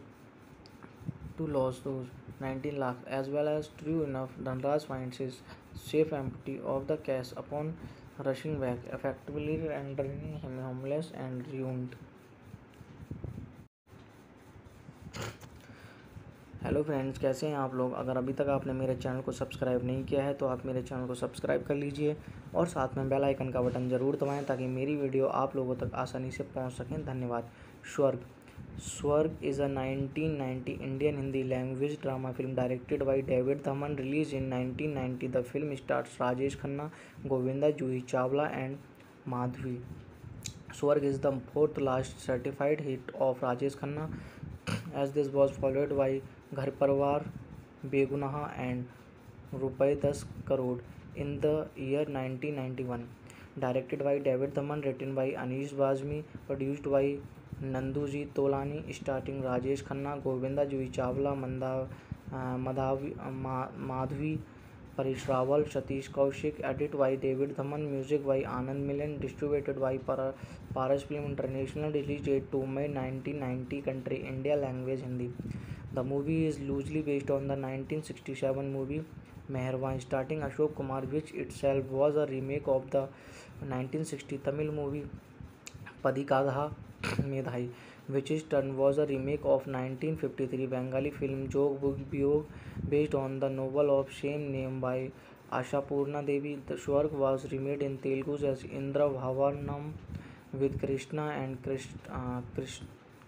Speaker 1: those 19 lakhs as well. As true enough, Dhanraj finds his safe empty of the cash upon rushing back, effectively rendering him homeless and ruined. Hello friends, कैसे हैं आप लोग। अगर अभी तक आपने मेरे channel को सब्सक्राइब नहीं किया है तो आप मेरे चैनल को सब्सक्राइब कर लीजिए और साथ में बेल आइकन का बटन ज़रूर दबाएं ताकि मेरी वीडियो आप लोगों तक आसानी से पहुंच सकें। धन्यवाद। Swarg is a 1990 Indian Hindi language drama film directed by David Dhawan, release in 1990। The film stars Rajesh Khanna, Govinda, Juhi Chawla and Madhavi. Swarg is the fourth last certified hit of Rajesh Khanna, as this was followed by Ghar Parvar, Begunaha and Rupai 10 Crore in the year 1991. Directed by David Dhaman, written by Anish Bazmi, produced by Nanduji Tolani, starring Rajesh Khanna, Govinda, Juhi Chawla, Madhvi, Paresh Rawal, Satish Kaushik. Edited by David Dhaman, music by Anand Milan, distributed by Paras Film International. Release date 2 May 1990, country India, language Hindi. The movie is loosely based on the 1967 movie Meherwan, starring Ashok Kumar, which itself was a remake of the 1960 Tamil movie Padikadha Medhai, which in turn was a remake of 1953 Bengali film Jog Biyog, based on the novel of same name by Ashapurna Devi. The Swarg was remade in Telugu as Indra Bhavanam with Krishna and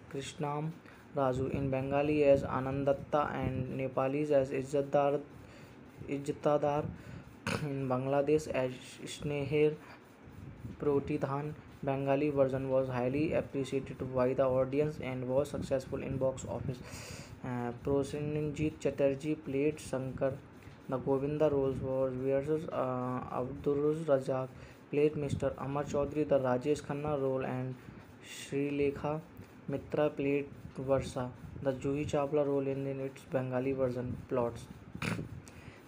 Speaker 1: Krishnam Raju, in Bengali as Anandatta and Nepalis as Izzatdar, in Bangladesh as Sneher Pratidhan. Bengali version was highly appreciated by the audience and was successful in box office. Prosenjit Chatterjee played Shankar. The Govinda roles was versus Abdul Razak played Mr. Amar Chaudhary the Rajesh Khanna role, and Srilekha Mitra played Varsa. The Juhi Chawla role in its Bengali version. Plots: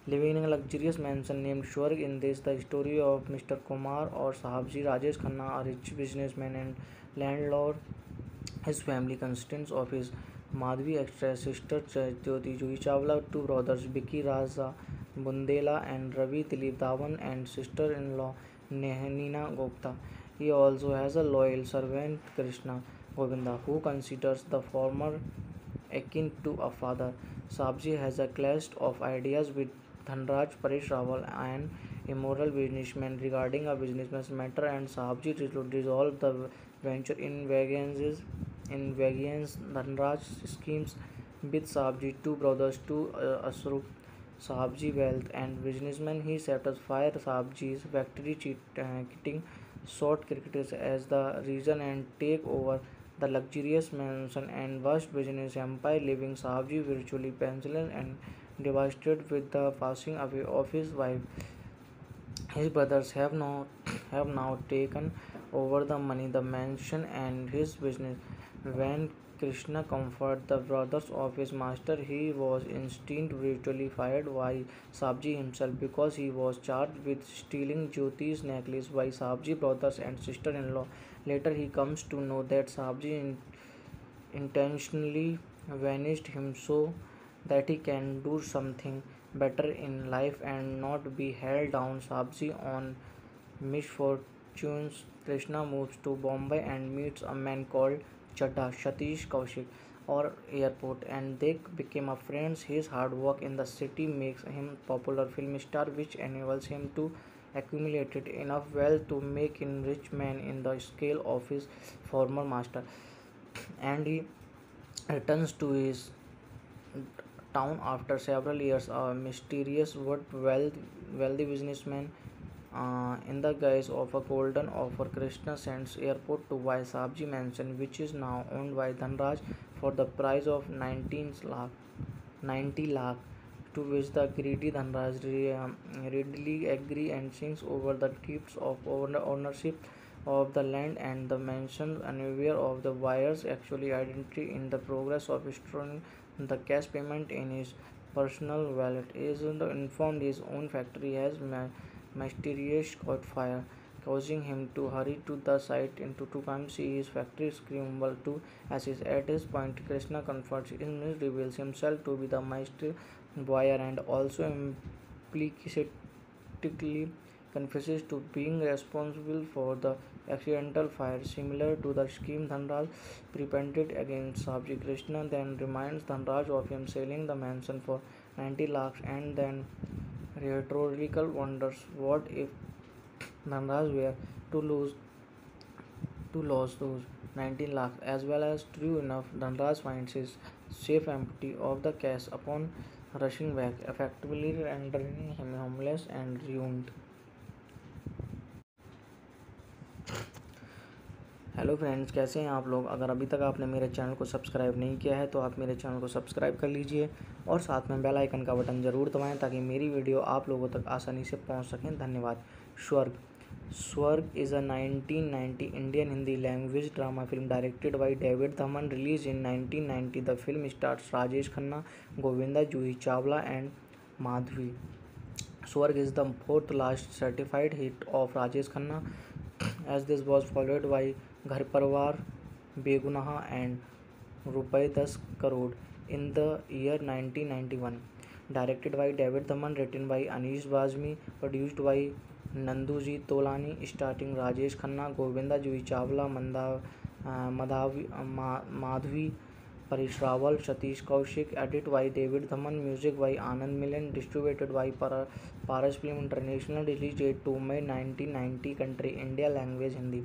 Speaker 1: living in a luxurious mansion named Swarg. In this, the story of Mr. Kumar or Sahabji Rajesh Khanna, a rich businessman and landlord. His family consists of his Madhvi actress sister Jyoti Juhi Chawla, two brothers Vicky Raza Bundela and Ravi Dilip Dhawan, and sister-in-law Neena Gupta. He also has a loyal servant Krishna Govinda, who considers the former akin to a father. Sabji has a clash of ideas with Dhanraj Paresh Rawal, an immoral businessman, regarding a businessman's matter, and Sabji resolve the venture in variance Dhanraj schemes with Sabji two brothers to Asru Sabji wealth and businessman. He sets fire Sabji's factory, cheating short cricketers as the reason, and take over the luxurious mansion and vast business empire, leaving Sabji virtually penniless and devastated with the passing away of his wife. His brothers have now taken over the money, the mansion, and his business. When Krishna comforted the brothers of his master, he was instantly brutally fired by Sabji himself because he was charged with stealing Jyoti's necklace by Sabji brothers and sister-in-law. Later, he comes to know that Sabji intentionally vanished him so that he can do something better in life and not be held down. Sabji on misfortunes. Krishna moves to Bombay and meets a man called Chadda Satish Kaushik or airport, and they became a friends. His hard work in the city makes him popular film star, which enables him to accumulate enough wealth to make him rich man in the scale of his former master. And he returns to his town after several years. A mysterious but wealthy businessman, in the guise of a golden offer, Krishna sends airport to buy Sabji mansion, which is now owned by Dhanraj, for the price of 90 lakh, to which the greedy Dhanraj readily agree and sings over the gifts of ownership of the land and the mansion, unaware of the buyer's actual identity. In the progress of storing the cash payment in his personal wallet, is informed his own factory has mysteriously caught fire, causing him to hurry to the site to come see his factory scramble to ashes. At this point, Krishna confronts him, reveals himself to be the master buyer, and also implicitly confesses to being responsible for the accidental fire. Similar to the scheme Dhanraj perpetrated against Sabji, Krishna then reminds Dhanraj of him selling the mansion for 90 lakhs, and then rhetorical wonders what if Dhanraj were to lose those 19 lakhs as well. As true enough, Dhanraj finds his safe empty of the cash upon rushing back, effectively rendering him homeless and ruined. Hello friends, कैसे हैं आप लोग? अगर अभी तक आपने मेरे channel को सब्सक्राइब नहीं किया है तो आप मेरे चैनल को सब्सक्राइब कर लीजिए और साथ में बेल आइकन का बटन ज़रूर दबाएं ताकि मेरी वीडियो आप लोगों तक आसानी से पहुंच सकें। धन्यवाद। Swarg is a 1990 Indian Hindi language drama film directed by David Dhawan, release in 1990। The film stars Rajesh Khanna, Govinda, Juhi Chawla and Madhavi. Swarg is the fourth last certified hit of Rajesh Khanna, as this was followed by Ghar Parwar, Begunaha and Rupai 10 Crore in the year 1991. Directed by David Dhaman, written by Anish Bazmi, produced by Nanduji Tolani, starring Rajesh Khanna, Govinda, Juhi Chawla, Madhavi, Paresh Rawal, Satish Kaushik, edit by David Dhaman, music by Anand Milan, distributed by Paras Film International, release date 2 May 1990, country India, language Hindi.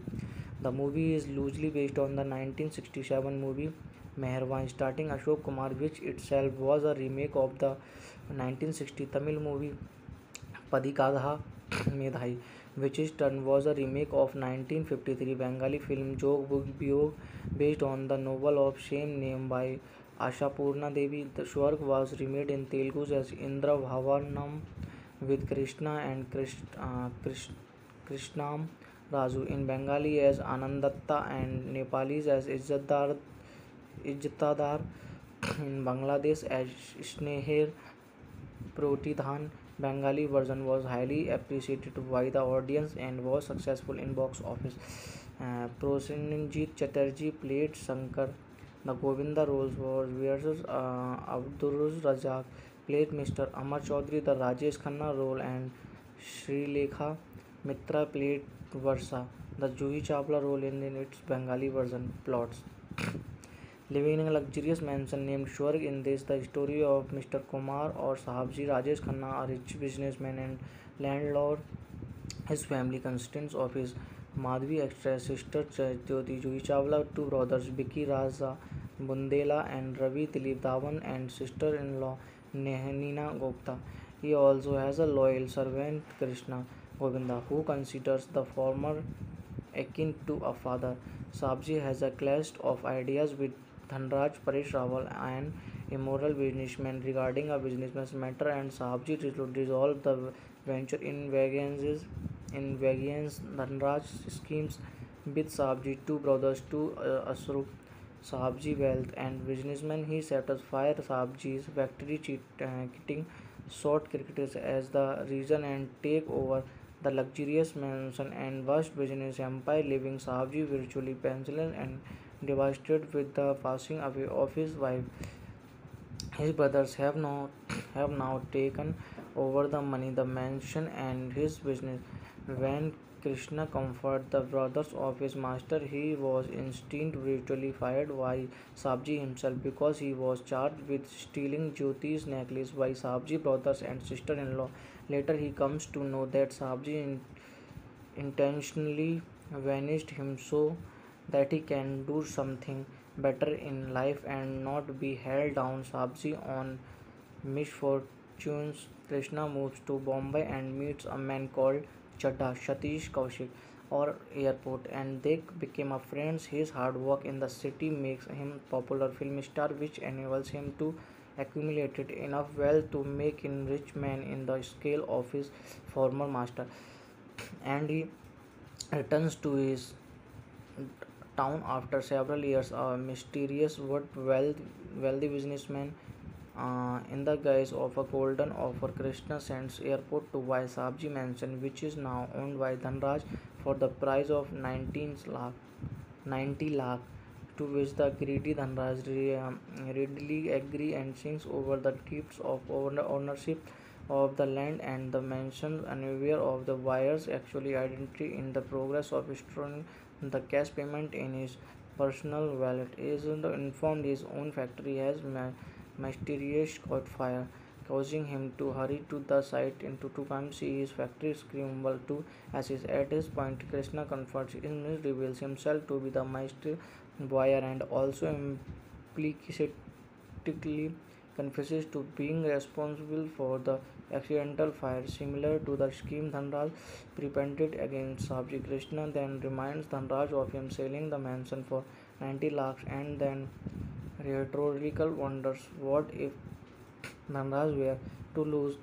Speaker 1: The movie is loosely based on the 1967 movie Meherwan, starring Ashok Kumar, which itself was a remake of the 1960 Tamil movie Padikadha Medhai, which in turn was a remake of 1953 Bengali film Jog Bug Biog, based on the novel of same name by Ashapurna Devi. The Swarg was remade in Telugu as Indra Bhavanam with Krishna and Krishnam Raju, in Bengali as Anandatta and Nepalis as Izzatdar, in Bangladesh as Sneher Protidhan. Bengali version was highly appreciated by the audience and was successful in box office. Prosenjit Chatterjee played Shankar. The Govinda roles was versus Abduruz Razak played Mr. Amar Chaudhary the Rajesh Khanna role, and Srilekha Mitra played Varsa, the Juhi Chawla role in its Bengali version. Plots: living in a luxurious mansion named Swarg. In this, the story of Mr. Kumar or Sahabji Rajesh Khanna, a rich businessman and landlord. His family consists of his Madhvi actress sister Jyoti Juhi Chawla, two brothers Vicky Raza Bundela and Ravi Dilip Dhawan, and sister-in-law Neena Gupta. He also has a loyal servant Krishna Govinda, who considers the former akin to a father. Sabji has a clash of ideas with Dhanraj Paresh Rawal, an immoral businessman, regarding a businessman's matter, and Sabji resolve the venture in variance Dhanraj schemes with Sabji two brothers to Asru Sabji wealth and businessman. He sets fire Sabji's factory, cheating short cricketers as the reason, and take over the luxurious mansion and vast business empire, leaving Sabji virtually penniless and devastated with the passing away of his wife. His brothers have now taken over the money, the mansion, and his business. When Krishna comforted the brothers of his master, he was instantly brutally fired by Sabji himself, because he was charged with stealing Jyoti's necklace by Sabji brothers and sister-in-law. Later, he comes to know that Sabji intentionally vanished him so that he can do something better in life and not be held down. Sabji on misfortunes. Krishna moves to Bombay and meets a man called Chadda, Satish Kaushik, or airport, and they became a friends. His hard work in the city makes him popular film star, which enables him to accumulate enough wealth to make him rich man in the scale of his former master. And he returns to his town after several years. A mysterious but wealthy businessman, in the guise of a golden offer, Krishna sends airport to buy Sabji mansion, which is now owned by Dhanraj, for the price of 90 lakh, to which the greedy Dhanraj readily agree and sinks over the deeds of ownership of the land and the mansion, unaware of the buyer's actual identity. In the progress of storing the cash payment in his personal wallet, is informed his own factory has mysteriously caught fire, causing him to hurry to the site and to come see his factory scramble to ashes. At this point, Krishna confronts him, reveals himself to be the master buyer, and also implicitly confesses to being responsible for the accidental fire. Similar to the scheme Dhanraj perpetrated against Sabji, Krishna then reminds Dhanraj of him selling the mansion for 90 lakhs, and then rhetorical wonders what if Dhanraj were to lose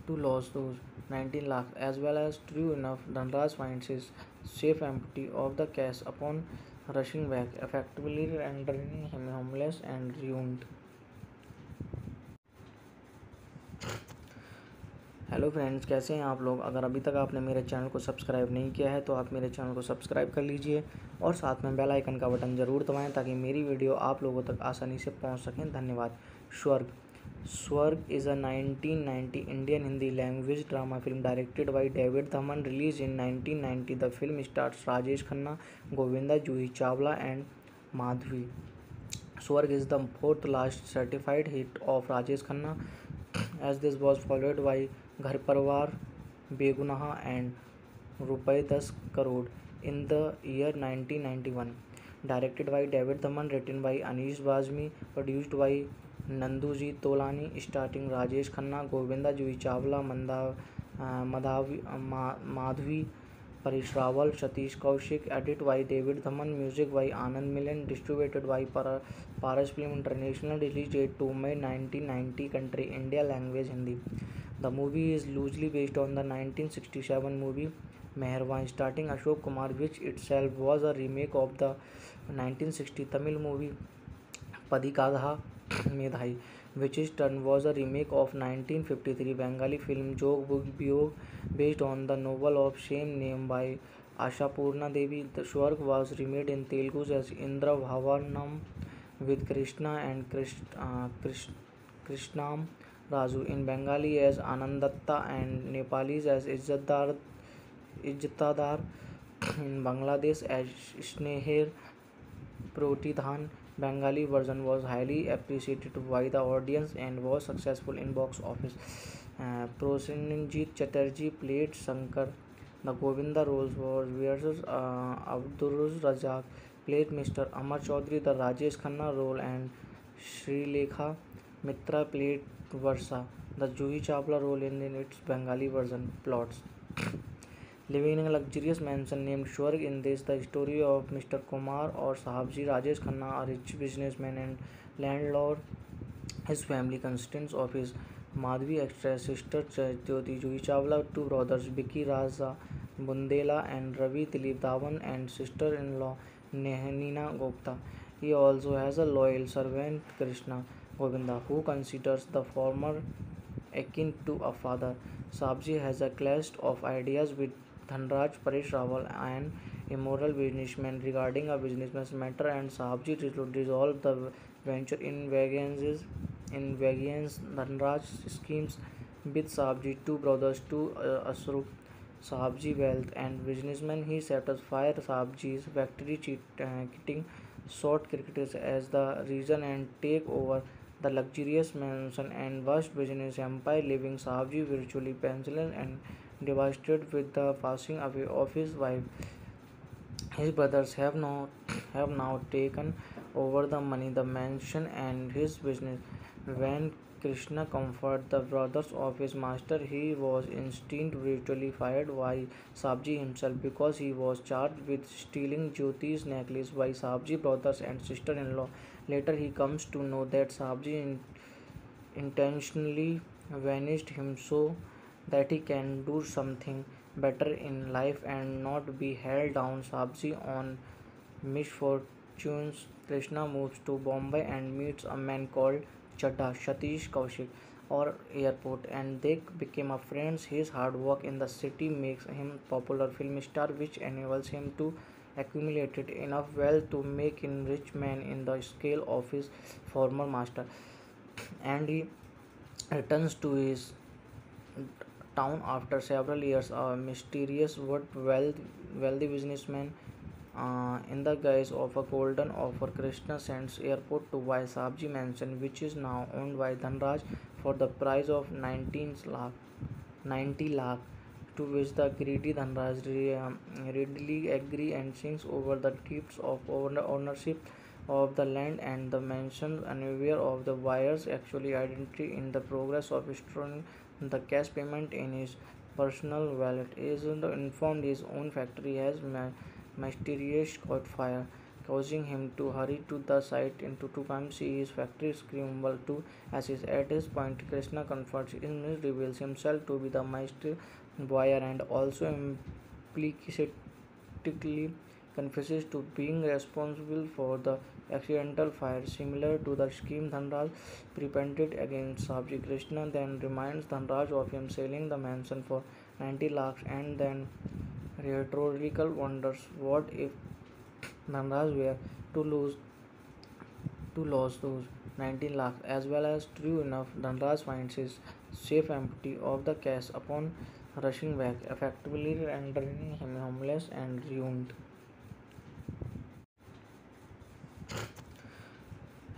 Speaker 1: those 19 lakhs as well. As true enough, Dhanraj finds his safe empty of the cash upon rushing back, effectively rendering him homeless and ruined. Hello friends, कैसे हैं आप लोग? अगर अभी तक आपने मेरे channel को सब्सक्राइब नहीं किया है तो आप मेरे चैनल को सब्सक्राइब कर लीजिए और साथ में बेल आइकन का बटन ज़रूर दबाएं ताकि मेरी वीडियो आप लोगों तक आसानी से पहुंच सकें। धन्यवाद। Swarg is a 1990 Indian Hindi language drama film directed by David Dhawan, release in 1990। The film stars Rajesh Khanna, Govinda, Juhi Chawla and Madhavi. Swarg is the fourth last certified hit of Rajesh Khanna, as this was followed by Ghar Parwar, Begunaha and Rupai 10 Crore in the year 1991. Directed by David Dhaman, written by Anish Bazmi, produced by Nanduji Tolani, starring Rajesh Khanna, Govinda Juhi Chawla, Madhavi Paresh Rawal, Satish Kaushik. Edit by David Dhaman, music by Anand Milan, distributed by Paras Film International. Release date to May 1990, country India, language Hindi. The movie is loosely based on the 1967 movie Meherwan, starring Ashok Kumar, which itself was a remake of the 1960 Tamil movie Padikadha Medhai, which in turn was a remake of 1953 Bengali film Jog Biyog, based on the novel of same name by Ashapurna Devi. The Swarg was remade in Telugu as Indra Bhavanam with Krishna and Krishnam Raju, in Bengali as Anandatta and Nepalis as Izzatadar, in Bangladesh as Sneher Pratidhan. Bengali version was highly appreciated by the audience and was successful in box office. Prosenjit Chatterjee played Shankar. The Govinda roles was versus Abdul Razak played Mr. Amar Chaudhary the Rajesh Khanna role, and Srilekha Mitra played Varsa, the Juhi Chawla role in its Bengali version. Plots: living in a luxurious mansion named Swarg. In this, the story of Mr. Kumar or Sahabji Rajesh Khanna, a rich businessman and landlord. His family consists of his Madhvi actress sister Jyoti Juhi Chawla, two brothers Vicky Raza Bundela and Ravi Dilip Dhawan, and sister-in-law Nehanina Gupta. He also has a loyal servant Krishna Govinda, who considers the former akin to a father. Sabji has a clash of ideas with Dhanraj Paresh Rawal, an immoral businessman, regarding a businessman's matter, and Sabji resolve the venture in variance Dhanraj schemes with Sabji two brothers to Asru Sabji wealth and businessman. He sets fire Sabji's factory, cheating short cricketers as the reason, and take over the luxurious mansion and vast business empire, leaving Sabji virtually penniless and devastated with the passing away of his wife. His brothers have now taken over the money, the mansion, and his business. When Krishna comforted the brothers of his master, he was instantly brutally fired by Sabji himself, because he was charged with stealing Jyoti's necklace by Sabji brothers and sister-in-law. Later, he comes to know that Sabji intentionally vanished him so that he can do something better in life and not be held down. Sabji on misfortunes. Krishna moves to Bombay and meets a man called Chadda Satish Kaushik or airport, and they became a friends. His hard work in the city makes him popular film star, which enables him to accumulate enough wealth to make him rich man in the scale of his former master. And he returns to his town after several years. A mysterious but wealthy businessman, in the guise of a golden offer, Krishna sends airport to buy Sabji mansion, which is now owned by Dhanraj, for the price of 90 lakh, to which the greedy Dhanraj readily agree and sings over the deeds of ownership of the land and the mansion, unaware of the buyer's actual identity. In the progress of storing the cash payment in his personal wallet, is informed his own factory has mysterious caught fire, causing him to hurry to the site and to come see his factory scramble to ashes. At this point, Krishna confronts him, reveals himself to be the master buyer, and also implicitly confesses to being responsible for the accidental fire. Similar to the scheme Dhanraj prepared against Sabji, Krishna then reminds Dhanraj of him selling the mansion for 90 lakhs, and then rhetorical wonders what if Dhanraj were to lose those 19 lakhs as well. As true enough, Dhanraj finds his safe empty of the cash upon rushing back, effectively rendering him homeless and ruined.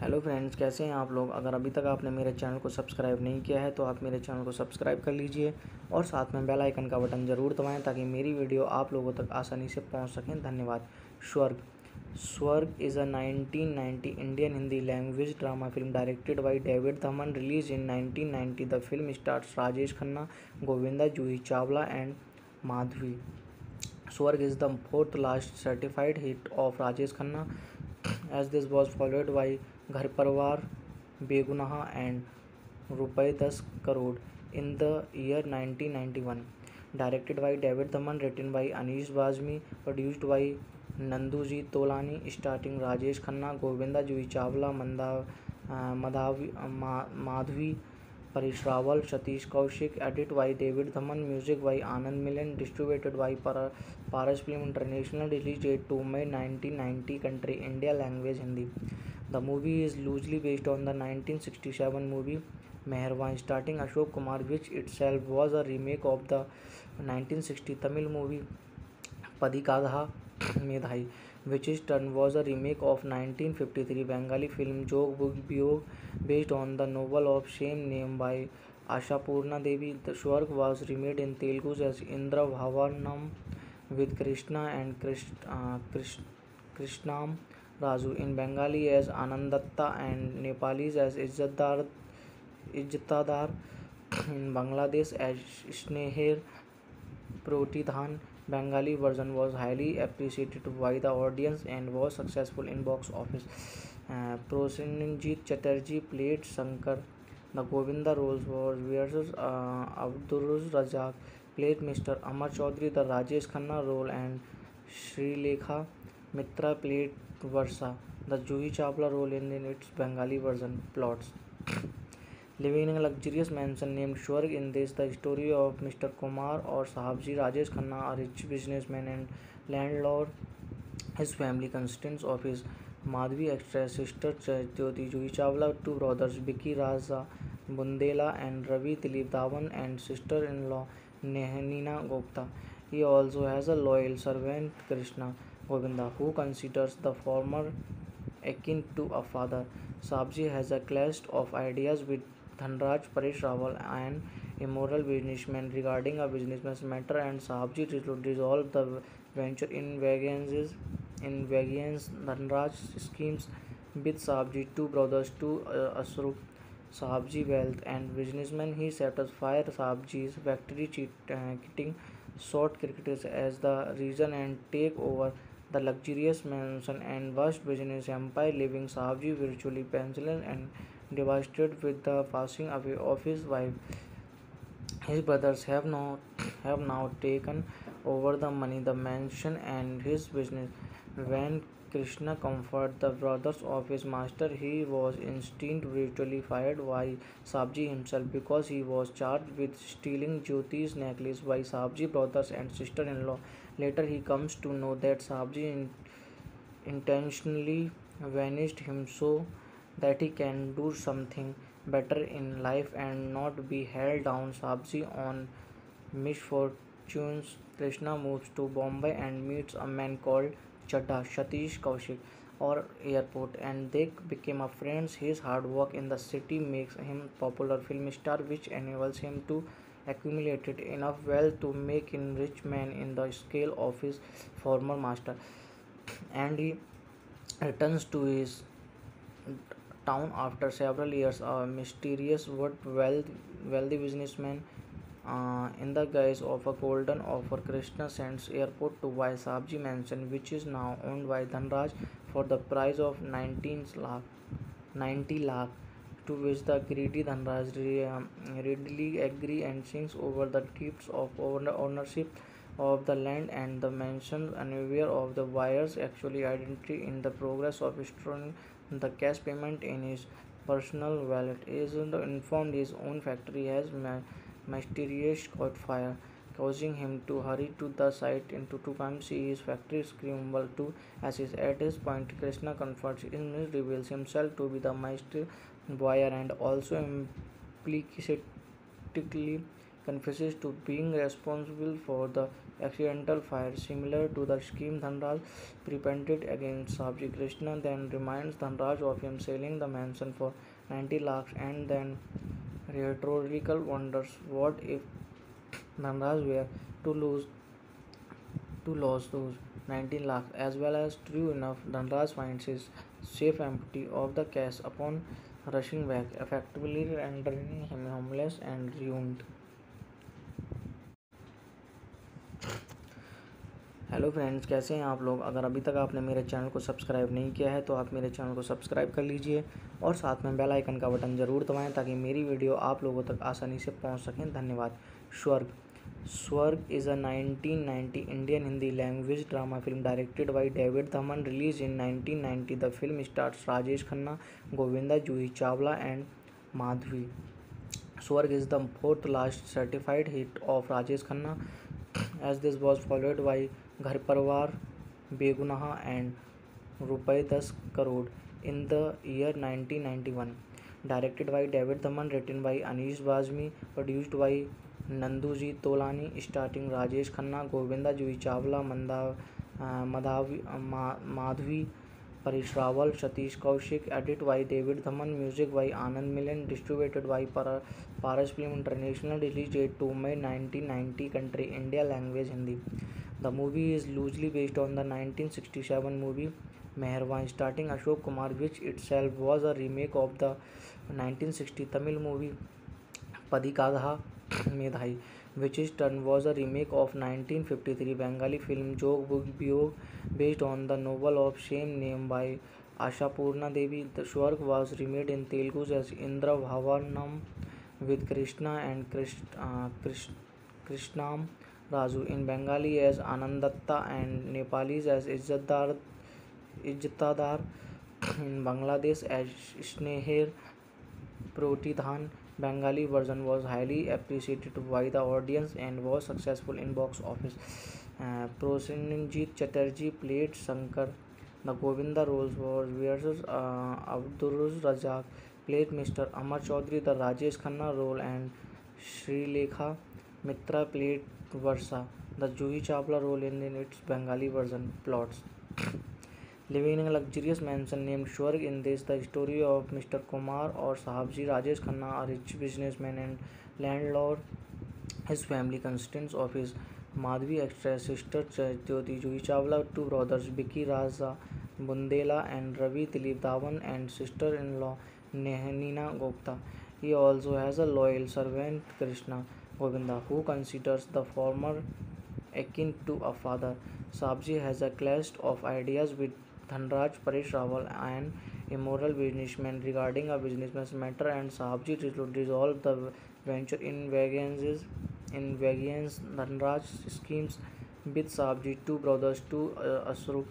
Speaker 1: Hello friends, कैसे हैं आप लोग। अगर अभी तक आपने मेरे channel को सब्सक्राइब नहीं किया है तो आप मेरे चैनल को सब्सक्राइब कर लीजिए और साथ में बेल आइकन का बटन ज़रूर दबाएं ताकि मेरी वीडियो आप लोगों तक आसानी से पहुंच सकें। धन्यवाद। Swarg Swarg is a 1990 Indian Hindi language drama film directed by David Dhawan, release in 1990। The film stars Rajesh Khanna, Govinda, Juhi Chawla and Madhavi. Swarg is the fourth last certified hit of Rajesh Khanna, as this was followed by Ghar Parwar, Begunaha and Rupai 10 Crore in the year 1991. Directed by David Dhaman, written by Anish Bazmi, produced by Nanduji Tolani, starring Rajesh Khanna, Govinda, Juhi Chawla, Madhavi, Paresh Rawal, Satish Kaushik. Edit by David Dhaman. Music by Anand Milan. Distributed by Paras Film International. Release date to May 1990. Country India. Language Hindi. The movie is loosely based on the 1967 movie Meherwan, starring Ashok Kumar, which itself was a remake of the 1960 Tamil movie Padikadha Medhai, which in turn was a remake of 1953 Bengali film Jog Biyog, based on the novel of same name by Ashapurna Devi. The Swarg was remade in Telugu as Indra Bhavanam with Krishna and Krishnam Raju, in Bengali as Anandatta and Nepalis as Izzatadar, in Bangladesh as Sneher Pratidhan. Bengali version was highly appreciated by the audience and was successful in box office. Prosenjit Chatterjee played Shankar. The Govinda roles was versus Abdul Razak played Mr. Amar Chaudhary the Rajesh Khanna role, and Srilekha Mitra played Varsa, the Juhi Chawla role in its Bengali version. Plots: living in a luxurious mansion named Swarg. In this, the story of Mr. Kumar or Sahabji Rajesh Khanna, a rich businessman and landlord. His family consists of his Madhvi actress sister Jyoti Juhi Chawla, two brothers Vicky Raza Bundela and Ravi Dilip Dhawan, and sister-in-law Nehanina Gupta. He also has a loyal servant Krishna Govinda, who considers the former akin to a father. Sabji has a clash of ideas with Dhanraj Paresh Rawal, an immoral businessman, regarding a businessman's matter, and Sabji resolves the venture in variance Dhanraj schemes with Sabji two brothers to usurp Sabji wealth and businessman. He sets fire Sabji's factory, cheating short cricketers as the reason, and take over the luxurious mansion and vast business empire, leaving Sabji virtually penniless and devastated with the passing away of his wife. His brothers have now taken over the money, the mansion, and his business. When Krishna comforted the brothers of his master, he was instantly brutally fired by Sabji himself because he was charged with stealing Jyoti's necklace by Sabji brothers and sister-in-law. Later, he comes to know that Sabji intentionally vanished him so that he can do something better in life and not be held down. Sabji on misfortunes. Krishna moves to Bombay and meets a man called Chadda, Satish Kaushik, or airport, and they became a friends. His hard work in the city makes him popular film star, which enables him to accumulate enough wealth to make him rich man in the scale of his former master. And he returns to his town after several years. A mysterious but wealthy businessman, in the guise of a golden offer, Krishna sends airport to buy Sabji mansion, which is now owned by Dhanraj for the price of 90 lakh, to which the greedy Dhanraj readily agree and sinks over the deeds of ownership of the land and the mansion, unaware of the buyer's actual identity. In the progress of storing the cash payment in his personal wallet, is informed his own factory has mysterious caught fire, causing him to hurry to the site and to come see his factory scramble to ashes. At this point, Krishna confronts him, reveals himself to be the master buyer, and also implicitly confesses to being responsible for the accidental fire. Similar to the scheme Dhanraj perpetrated against Sabji, Krishna then reminds Dhanraj of him selling the mansion for 90 lakhs and then rhetorical wonders what if Dhanraj were to lose those 19 lakhs as well. As true enough, Dhanraj finds his safe empty of the cash upon rushing back, effectively rendering him homeless and ruined. Hello friends, कैसे हैं आप लोग। अगर अभी तक आपने मेरे channel को सब्सक्राइब नहीं किया है तो आप मेरे चैनल को सब्सक्राइब कर लीजिए और साथ में बेल आइकन का बटन ज़रूर दबाएं ताकि मेरी वीडियो आप लोगों तक आसानी से पहुंच सकें। धन्यवाद। स्वर्ग स्वर्ग is a 1990 Indian Hindi language drama film directed by David Dhaman, released in 1990. The film stars Rajesh Khanna, Govinda, Juhi Chawla and Madhvi. Swarg is the fourth last certified hit of Rajesh Khanna, as this was followed by Ghar Parwar, Begunaha and Rupai 10 Crore in the year 1991. Directed by David Dhaman, written by Anish Bazmi, produced by Nanduji Tolani, starring Rajesh Khanna, Govinda, Juhi Chawla, Madhvi, Paresh Rawal, Satish Kaushik. Edit by David Dhaman. Music by Anand Milan. Distributed by Paras Film International. Release date 2 May 1990. Country India. Language Hindi. The movie is loosely based on the 1967 movie Meherwan, starring Ashok Kumar, which itself was a remake of the 1960 Tamil movie Padikadha Medhai, which in turn was a remake of 1953 Bengali film Jog Biyog, based on the novel of same name by Ashapurna Devi. The Swarg was remade in Telugu as Indra Bhavanam with Krishna and Krishnam Raju, in Bengali as Anandatta and Nepalis as Izzatdar, in Bangladesh as Sneher Protidhan. Bengali version was highly appreciated by the audience and was successful in box office. Prosenjit Chatterjee played Shankar. The Govinda roles was versus Abdul Razak played Mr. Amar Chaudhary the Rajesh Khanna role, and Srilekha Mitra played Varsa, the Juhi Chawla role in its Bengali version. Plots: living in a luxurious mansion named Swarg. In this, the story of Mr. Kumar or Sahabji Rajesh Khanna, a rich businessman and landlord. His family consists of his Madhvi actress sister Jyoti Juhi Chawla, two brothers Vicky Raza Bundela and Ravi Dilip Dhawan, and sister-in-law Nehanina Gupta. He also has a loyal servant Krishna Govinda, who considers the former akin to a father. Sabji has a clash of ideas with Dhanraj Paresh Rawal, an immoral businessman, regarding a businessman's matter, and Sabji resolve the venture in variance. Dhanraj schemes with Sabji two brothers to usurp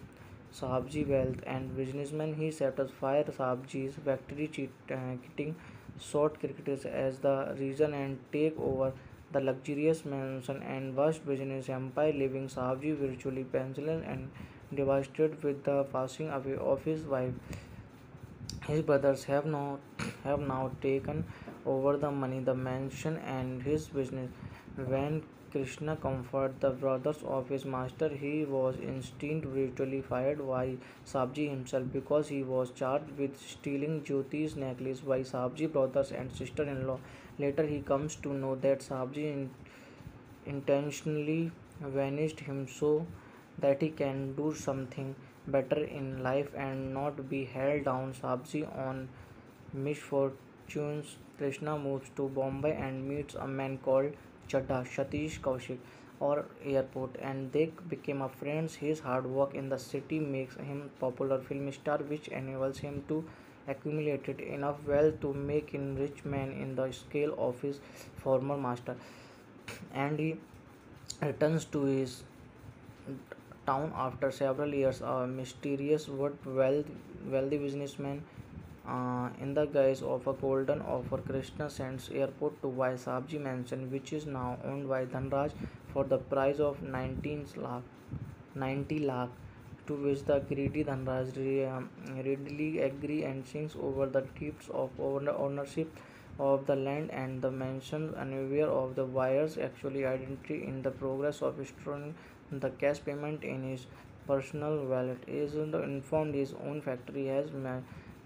Speaker 1: Sabji wealth and businessman. He sets fire Sabji's factory, cheating short cricketers as the reason, and take over the luxurious mansion and vast business empire, leaving Sabji virtually penniless and devastated with the passing away of his wife. His brothers have now taken over the money, the mansion, and his business. When Krishna comforted the brothers of his master, he was instantly brutally fired by Sabji himself because he was charged with stealing Jyoti's necklace by Sabji brothers and sister-in-law. Later, he comes to know that Sabji intentionally vanished him so that he can do something better in life and not be held down. Sabji on misfortunes. Krishna moves to Bombay and meets a man called Chadda, Satish Kaushik, or airport, and they became a friends. His hard work in the city makes him popular film star, which enables him to accumulate enough wealth to make him rich man in the scale of his former master. And he returns to his town after several years. A mysterious but wealthy businessman, in the guise of a golden offer, Krishna sends airport to buy Sabji mansion, which is now owned by Dhanraj for the price of 90 lakh, to which the greedy Dhanraj readily agree and sings over the tips of ownership. of the land and the mansion, unaware of the buyer's actual identity. In the progress of storing the cash payment in his personal wallet, is informed his own factory has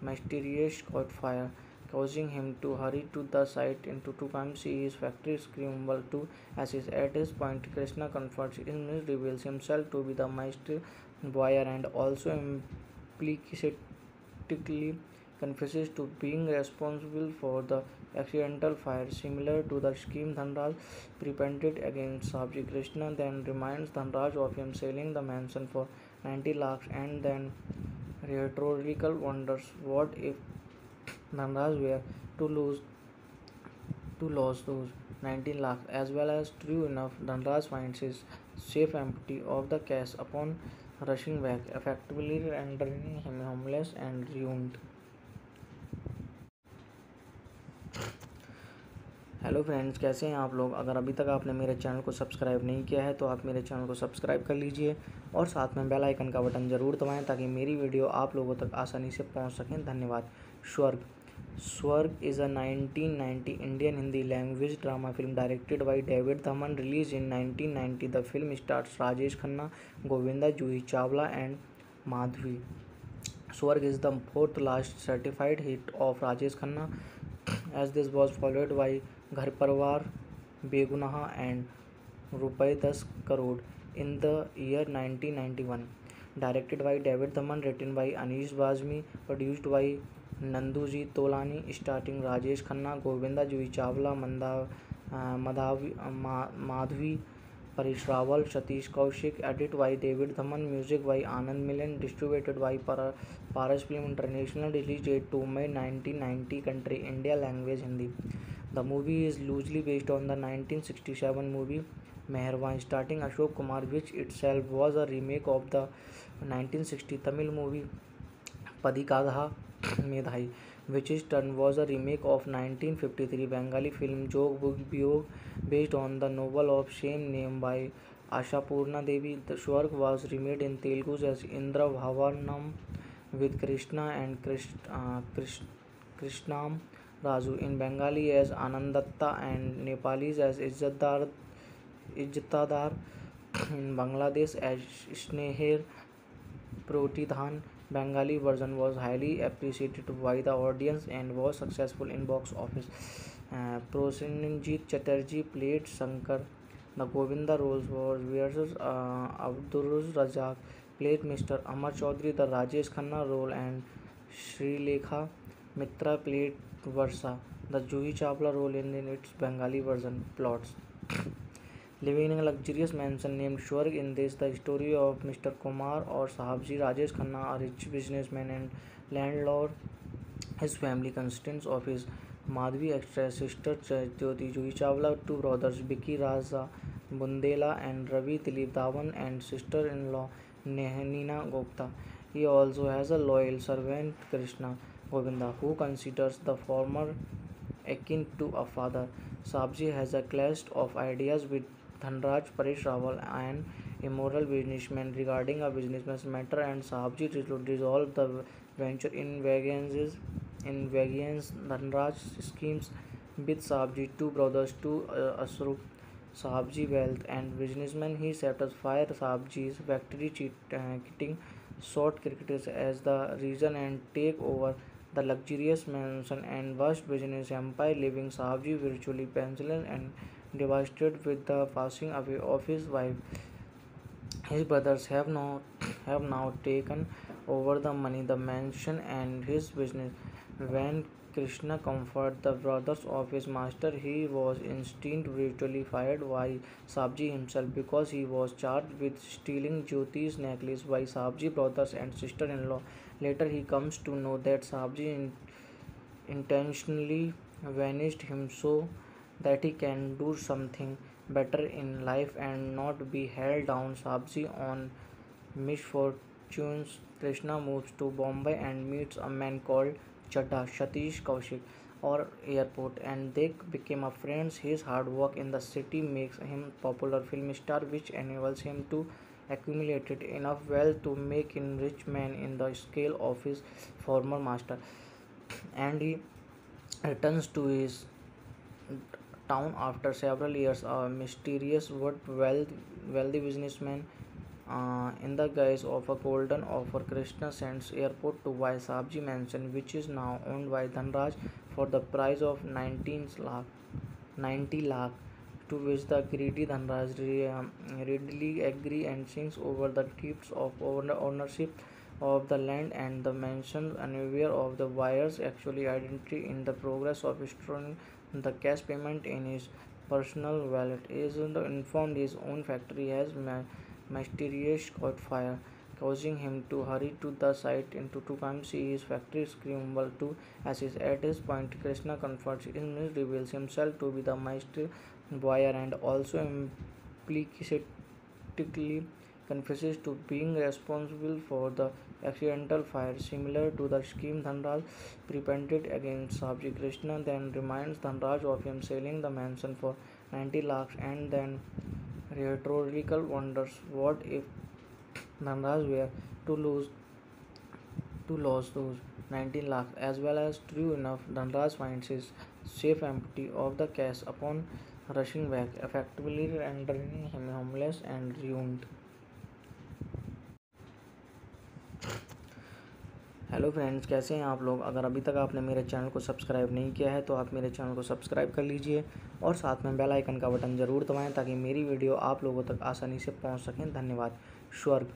Speaker 1: mysterious caught fire, causing him to hurry to the site and to come see his factory scramble to ashes. At this point, Krishna confronts him, reveals himself to be the master buyer, and also implicitly confesses to being responsible for the accidental fire. Similar to the scheme Dhanraj perpetrated against Sabji, Krishna then reminds Dhanraj of him selling the mansion for 90 lakhs, and then rhetorical wonders what if Dhanraj were to lose those 19 lakhs as well. As true enough, Dhanraj finds his safe empty of the cash upon rushing back, effectively rendering him homeless and ruined. Hello friends, कैसे हैं आप लोग। अगर अभी तक आपने मेरे channel को सब्सक्राइब नहीं किया है तो आप मेरे चैनल को सब्सक्राइब कर लीजिए और साथ में बेल आइकन का बटन ज़रूर दबाएं ताकि मेरी वीडियो आप लोगों तक आसानी से पहुंच सकें। धन्यवाद। Swarg Swarg is a 1990 Indian Hindi language drama film directed by David Dhawan, release in 1990। The film stars Rajesh Khanna, Govinda, Juhi Chawla and Madhavi. Swarg is the fourth last certified hit of Rajesh Khanna, as this was followed by Ghar Parwar, Begunaha and Rupai 10 Crore in the year 1991. Directed by David Dhaman, written by Anish Bazmi, produced by Nanduji Tolani, starring Rajesh Khanna, Govinda, Juhi Chawla, Madhavi, Paresh Rawal, Satish Kaushik. Edit by David Dhaman. Music by Anand Milan. Distributed by Paras Film International. Release date 2 May 1990. Country India. Language Hindi. The movie is loosely based on the 1967 movie Meherwan, starring Ashok Kumar, which itself was a remake of the 1960 Tamil movie Padikadha Medhai, which in turn was a remake of 1953 Bengali film Jog Biyog, based on the novel of same name by Ashapurna Devi. The Swarg was remade in Telugu as Indra Bhavanam with Krishna and Krishnam Raju, in Bengali as Anandatta, and Nepalis as Ijtadar, in Bangladesh as Sneher Protidhan. Bengali version was highly appreciated by the audience and was successful in box office. Prosenjit Chatterjee played Shankar. The Govinda roles was versus Abdul Razak played Mr. Amar Chaudhary the Rajesh Khanna role, and Srilekha Mitra played Varsa, the Juhi Chawla role in its Bengali version. Plots: living in a luxurious mansion named Swarg. In this, the story of Mr. Kumar or Sahabji Rajesh Khanna, a rich businessman and landlord. His family consists of his Madhvi actress sister Jyoti Juhi Chawla, two brothers Vicky Raza Bundela and Ravi Dilip Dhawan, and sister-in-law Nehanina Gupta. He also has a loyal servant Krishna Govinda, who considers the former akin to a father. Sabji has a clash of ideas with Dhanraj Paresh Rawal, an immoral businessman, regarding a businessman's matter, and Sabji resolve the venture in variance Dhanraj schemes with Sabji two brothers to usurp Sabji wealth and businessman. He sets fire Sabji's factory, cheating short cricketers as the reason, and take over the luxurious mansion and vast business empire, leaving Sabji virtually penniless and devastated with the passing away of his wife. His brothers have now taken over the money, the mansion, and his business. When Krishna comforted the brothers of his master, he was instantly brutally fired by Sabji himself because he was charged with stealing Jyoti's necklace by Sabji brothers and sister-in-law. Later, he comes to know that Sabji intentionally vanished him so that he can do something better in life and not be held down. Sabji on misfortunes. Krishna moves to Bombay and meets a man called Chadda, Satish Kaushik, or airport, and they became a friends. His hard work in the city makes him popular film star, which enables him to accumulate enough wealth to make him rich man in the scale of his former master. And he returns to his town after several years. A mysterious but wealthy businessman, in the guise of a golden offer, Krishna sends airport to buy Sabji mansion, which is now owned by Dhanraj for the price of 90 lakh, to which the greedy Dhanraj readily agree and sings over the gifts of ownership of the land and the mansion, unaware of the buyer's actual identity. In the progress of storing the cash payment in his personal wallet, is informed his own factory has mysteriously caught fire, causing him to hurry to the site and to come see his factory scramble to ashes. At this point, Krishna confronts him, reveals himself to be the master buyer, and also implicitly confesses to being responsible for the accidental fire. Similar to the scheme Dhanraj perpetrated against Sabji, Krishna then reminds Dhanraj of him selling the mansion for 90 lakhs, and then rhetorical wonders what if Dhanraj were to lose those 19 lakhs as well. As true enough, Dhanraj finds his safe empty of the cash upon rushing back, effectively rendering him homeless and ruined. Hello friends, कैसे हैं आप लोग। अगर अभी तक आपने मेरे channel को सब्सक्राइब नहीं किया है तो आप मेरे चैनल को सब्सक्राइब कर लीजिए और साथ में बेल आइकन का बटन ज़रूर दबाएं ताकि मेरी वीडियो आप लोगों तक आसानी से पहुंच सकें। धन्यवाद। Swarg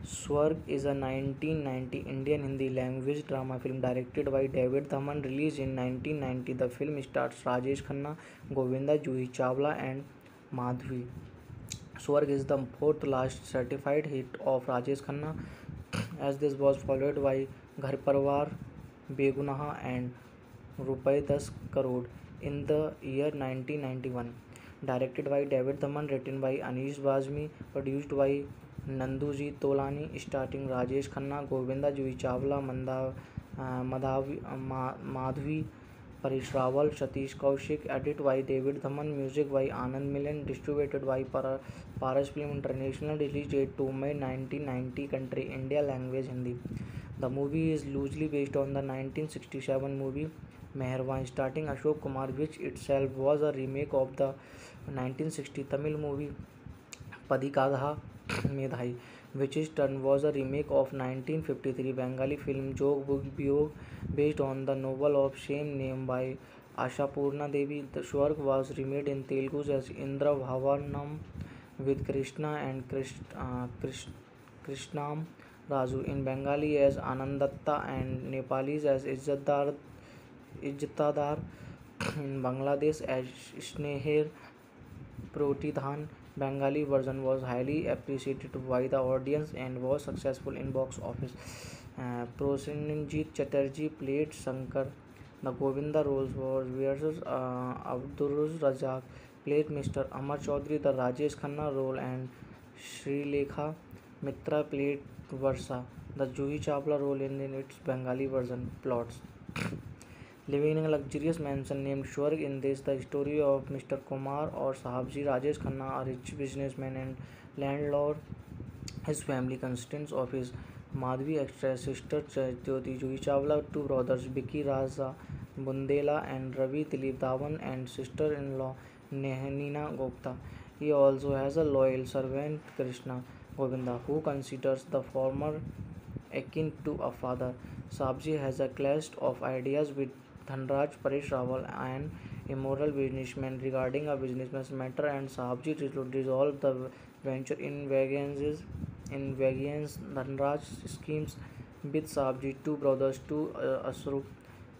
Speaker 1: Swarg is a 1990 Indian Hindi language drama film directed by David Dhawan, release in 1990। The film stars Rajesh Khanna, Govinda, Juhi Chawla and Madhavi. Swarg is the fourth last certified hit of Rajesh Khanna, as this was followed by Ghar Parvar, Begunaha and Rupai 10 Crore in the year 1991. Directed by David Dhaman, written by Anish Bazmi, produced by Nanduji Tolani, starring Rajesh Khanna, Govinda, Juhi Chawla, Madhavi, Paresh Rawal, Satish Kaushik. Edit by David Dhaman. Music by Anand Milan. Distributed by Paras Film International. Release date 2 May 1990. Country India. Language Hindi. The movie is loosely based on the 1967 movie Meherwan, starring Ashok Kumar, which itself was a remake of the 1960 Tamil movie Padikadha Medhai, which in turn was a remake of 1953 Bengali film Jog Biyog, based on the novel of same name by Ashapurna Devi. The Swarg was remade in Telugu as Indra Bhavanam with Krishna and Krishnam Raju, in Bengali as Anandatta, and Nepalese as Izzatdar, in Bangladesh as Sneher Protidhan. Bengali version was highly appreciated by the audience and was successful in box office. Prosenjit Chatterjee played Shankar. The Govinda roles was versus Abdul Razak played Mr. Amar Chaudhary the Rajesh Khanna role, and Srilekha Mitra played Varsa. The Juhi Chawla role in its Bengali version. Plots: living in a luxurious mansion named Swarg. In this, the story of Mr. Kumar or Sahabji Rajesh Khanna, a rich businessman and landlord. His family consists of his Madhvi actress sister Jyoti Juhi Chawla, two brothers Vicky Raza Bundela and Ravi Dilip Dhawan, and sister-in-law Nehanina Gupta. He also has a loyal servant Krishna Govinda, who considers the former akin to a father. Sabji has a clash of ideas with Dhanraj Paresh Rawal, an immoral businessman, regarding a businessman's matter, and Sabji resolve the venture in variance Dhanraj schemes with Sabji two brothers to usurp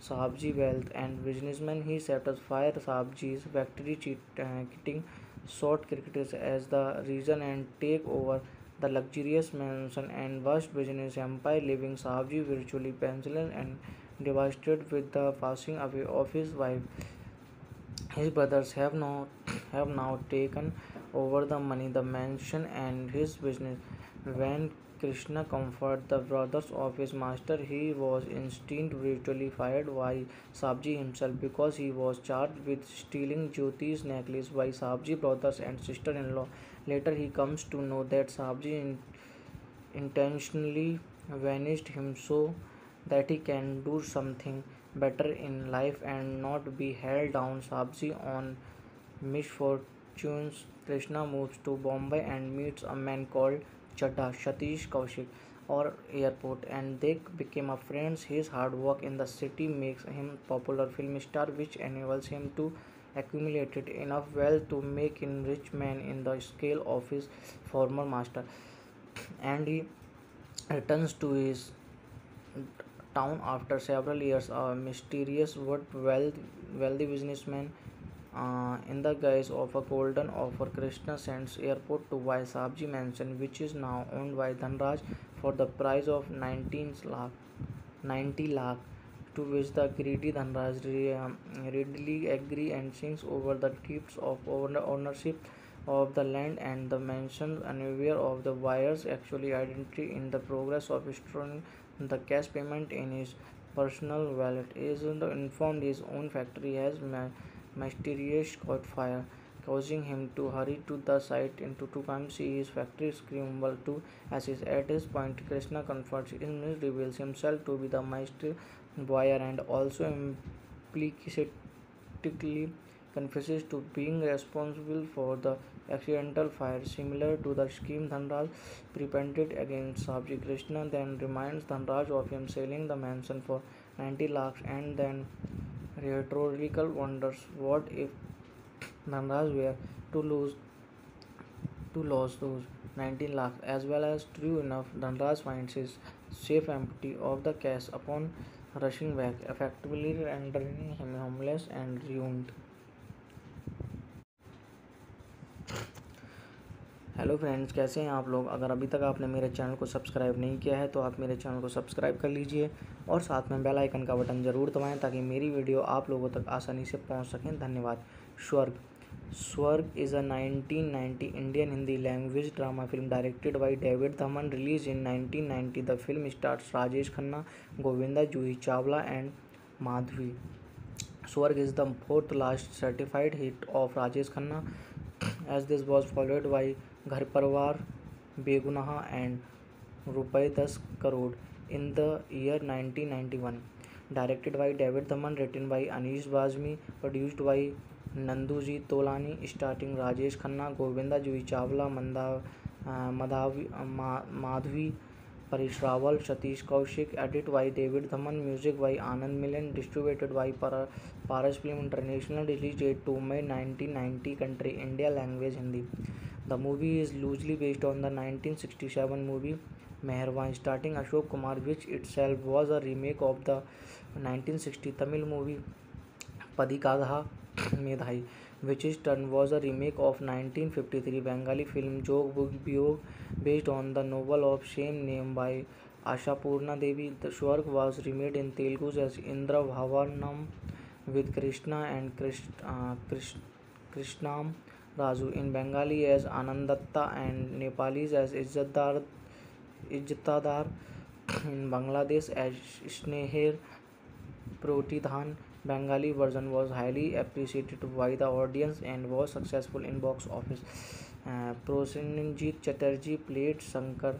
Speaker 1: Sabji wealth and businessman. He sets fire Sabji's factory, cheating short cricketers as the reason, and take over the luxurious mansion and vast business empire, leaving Sabji virtually penniless and devastated with the passing away of his wife. His brothers have now taken over the money, the mansion, and his business. When Krishna comforted the brothers of his master, he was instantly brutally fired by Sabji himself because he was charged with stealing Jyoti's necklace by Sabji brothers and sister-in-law. Later, he comes to know that Sabji intentionally vanished him so that he can do something better in life and not be held down. Sabji on misfortunes. Krishna moves to Bombay and meets a man called Chadda, Satish Kaushik, or airport, and they became a friends. His hard work in the city makes him popular film star, which enables him to accumulate enough wealth to make him rich man in the scale of his former master. And he returns to his town after several years. A mysterious but wealthy businessman, in the guise of a golden offer, Krishna sends airport to buy Sabji mansion, which is now owned by Dhanraj for the price of 90 lakh, to which the greedy Dhanraj readily agree and sings over the gifts of ownership of the land and the mansion, unaware of the buyer's actual identity. In the progress of storing the cash payment in his personal wallet, is informed his own factory has mysterious caught fire, causing him to hurry to the site into to come see his factory scramble to ashes. At this point, Krishna confronts him, reveals himself to be the master buyer, and also implicitly confesses to being responsible for the accidental fire. Similar to the scheme Dhanraj perpetrated against Sabji, Krishna then reminds Dhanraj of him selling the mansion for 90 lakhs, and then rhetorical wonders what if Dhanraj were to lose those 19 lakhs as well. As true enough, Dhanraj finds his safe empty of the cash upon rushing back, effectively rendering him homeless and ruined. Hello friends, कैसे हैं आप लोग। अगर अभी तक आपने मेरे channel को सब्सक्राइब नहीं किया है तो आप मेरे चैनल को सब्सक्राइब कर लीजिए और साथ में बेल आइकन का बटन ज़रूर दबाएं ताकि मेरी वीडियो आप लोगों तक आसानी से पहुंच सकें। धन्यवाद। Swarg. Swarg is a 1990 Indian Hindi language drama film directed by David Dhawan, release in 1990। The film stars Rajesh Khanna, Govinda, Juhi Chawla and Madhavi. Swarg is the fourth last certified hit of Rajesh Khanna, as this was followed by Ghar Parvar, Begunaha and Rupai 10 Crore in the year 1991. Directed by David Dhaman, written by Anish Bazmi, produced by Nanduji Tolani, starring Rajesh Khanna, Govinda, Juhi Chawla, Madhvi, Paresh Rawal, Satish Kaushik. Edit by David Dhaman. Music by Anand Milan. Distributed by Paras Film International. Release date 2 May 1990. Country India. Language Hindi. The movie is loosely based on the 1967 movie Meherwan, starring Ashok Kumar, which itself was a remake of the 1960 Tamil movie Padikadha Medhai, which in turn was a remake of 1953 Bengali film Jog Biyog, based on the novel of same name by Ashapurna Devi. The Swarg was remade in Telugu as Indra Bhavanam with Krishna and Krishnam Raju, in Bengali as Anandatta, and Nepalis as Izzatdar, in Bangladesh as Sneher Protidhan. Bengali version was highly appreciated by the audience and was successful in box office. Prosenjit Chatterjee played Shankar.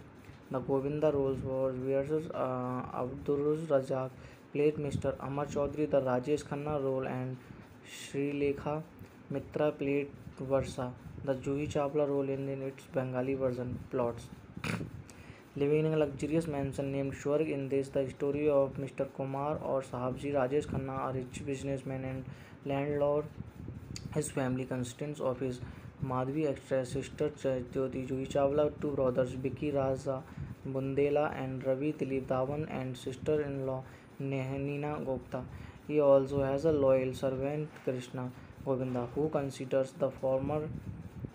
Speaker 1: The Govinda roles was versus Abduruz Razak played Mr. Amar Chaudhary the Rajesh Khanna role, and Srilekha Mitra played Varsa, the Juhi Chawla role in its Bengali version. Plots. Living in a luxurious mansion named Swarg, in this the story of Mr. Kumar or Sahabji Rajesh Khanna, a rich businessman and landlord. His family consists of his Madhvi actress sister Jyoti Juhi Chawla, two brothers Vicky Raza Bundela and Ravi Dilip Dhawan, and sister-in-law Nehanina Gupta. He also has a loyal servant Krishna Govinda, who considers the former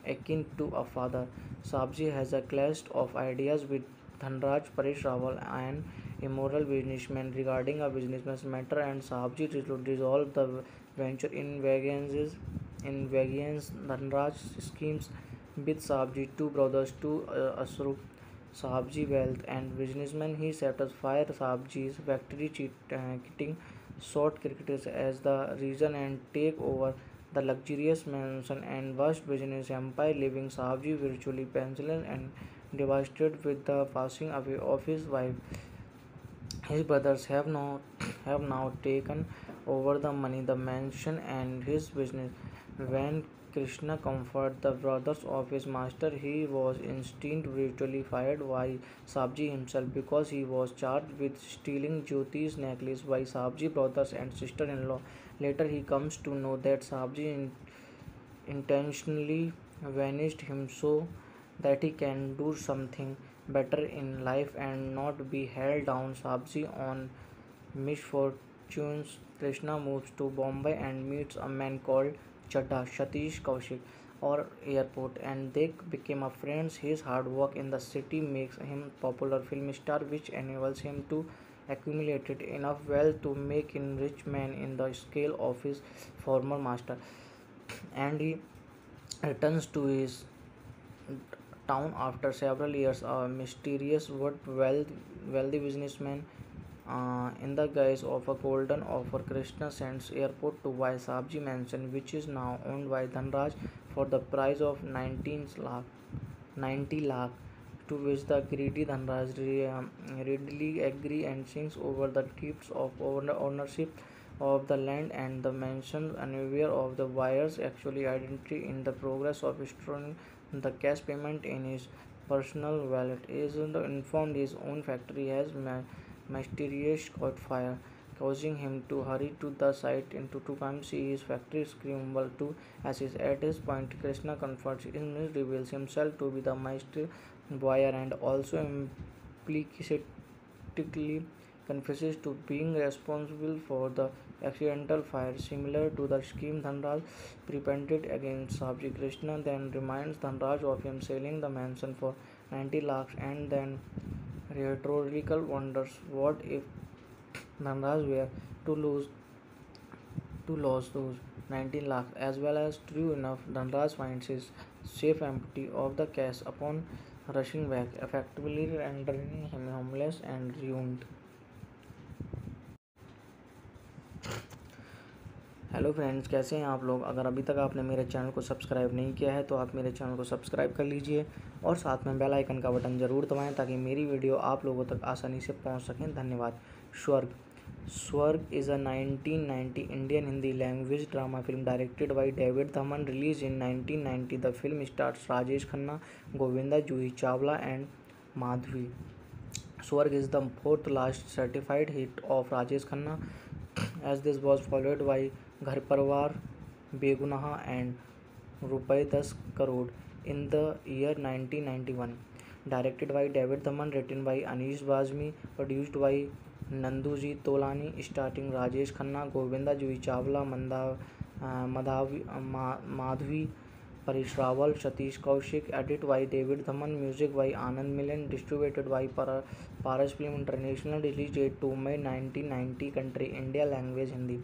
Speaker 1: akin to a father. Sabji has a clash of ideas with Dhanraj Paresh Rawal, an immoral businessman, regarding a businessman's matter, and Sabji resolve the venture in variance Dhanraj schemes with Sabji two brothers to usurp Sabji wealth and businessman. He sets fire Sabji's factory, cheating short cricketers as the reason, and take over the luxurious mansion and vast business empire, leaving Sabji virtually penniless and devastated with the passing away of his wife. His brothers have now taken over the money, the mansion, and his business. When Krishna comforted the brothers of his master, he was instantly brutally fired by Sabji himself because he was charged with stealing Jyoti's necklace by Sabji brothers and sister-in-law. Later, he comes to know that Sabji intentionally vanished him so that he can do something better in life and not be held down. Sabji on misfortunes. Krishna moves to Bombay and meets a man called Chadda, Satish Kaushik, or airport, and they became a friends. His hard work in the city makes him popular film star, which enables him to accumulate enough wealth to make him rich man in the scale of his former master. And he returns to his town after several years. A mysterious but wealthy businessman, in the guise of a golden offer, Krishna sends airport to buy Sabji mansion, which is now owned by Dhanraj for the price of 90 lakh, to which the greedy Dhanraj readily agree and sinks over the deeds of ownership of the land and the mansion, unaware of the buyer's actual identity. In the progress of storing the cash payment in his personal wallet, is informed his own factory has mysterious caught fire, causing him to hurry to the site and to come see his factory scramble to ashes. At this point, Krishna confronts him, reveals himself to be the master buyer, and also implicitly confesses to being responsible for the accidental fire. Similar to the scheme Dhanraj prepared against Sabji, Krishna then reminds Dhanraj of him selling the mansion for 90 lakhs, and then rhetorical wonders what if Dhanraj were to lose those 19 lakhs as well. As true enough, Dhanraj finds his safe empty of the cash upon rushing back, effectively rendering him homeless and ruined. Hello friends, कैसे हैं आप लोग। अगर अभी तक आपने मेरे channel को सब्सक्राइब नहीं किया है तो आप मेरे चैनल को सब्सक्राइब कर लीजिए और साथ में बेल आइकन का बटन ज़रूर दबाएं ताकि मेरी वीडियो आप लोगों तक आसानी से पहुंच सकें। धन्यवाद। Swarg Swarg is a 1990 Indian Hindi language drama film directed by David Dhawan, release in 1990। The film stars Rajesh Khanna, Govinda, Juhi Chawla and Madhavi. Swarg is the fourth last certified hit of Rajesh Khanna, as this was followed by Ghar Parvar, Begunaha and Rupai 10 Crore in the year 1991. Directed by David Dhaman, written by Anish Bazmi, produced by Nanduji Tolani, starring Rajesh Khanna, Govinda, Juhi Chawla, Madhavi, Paresh Rawal, Satish Kaushik. Edited by David Dhaman, music by Anand Milan, distributed by Paras Film International. Release date 2 May 1990, country India, language Hindi.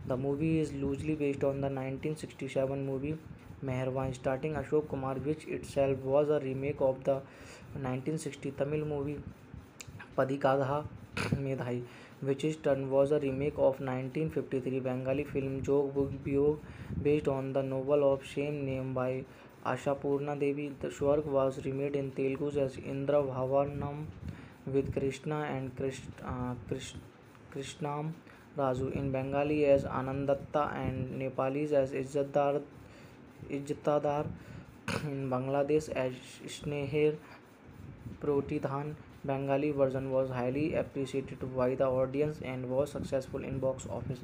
Speaker 1: The movie is loosely based on the 1967 movie Meherwan, starring Ashok Kumar, which itself was a remake of the 1960 Tamil movie Padikadha Medhai, which in turn was a remake of 1953 Bengali film Jog Biyog, based on the novel of same name by Ashapurna Devi. The Swarg was remade in Telugu as Indra Bhavanam with Krishna and Krishnam Raju, in Bengali as Anandatta, and Nepalese as Izzatdar, in Bangladesh as Sneher Protidhan. Bengali version was highly appreciated by the audience and was successful in box office.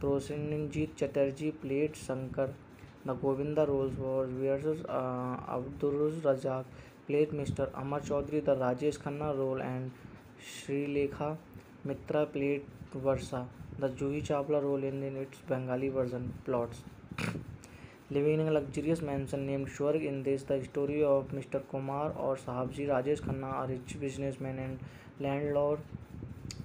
Speaker 1: Prosenjit Chatterjee played Shankar. The Govinda roles was versus Abdul Razak played Mr. Amar Chaudhary the Rajesh Khanna role, and Srilekha Mitra played Varsa, the Juhi Chawla role in its Bengali version. Plots: living in a luxurious mansion named Swarg. In this, the story of Mr. Kumar or Sahabji Rajesh Khanna, a rich businessman and landlord.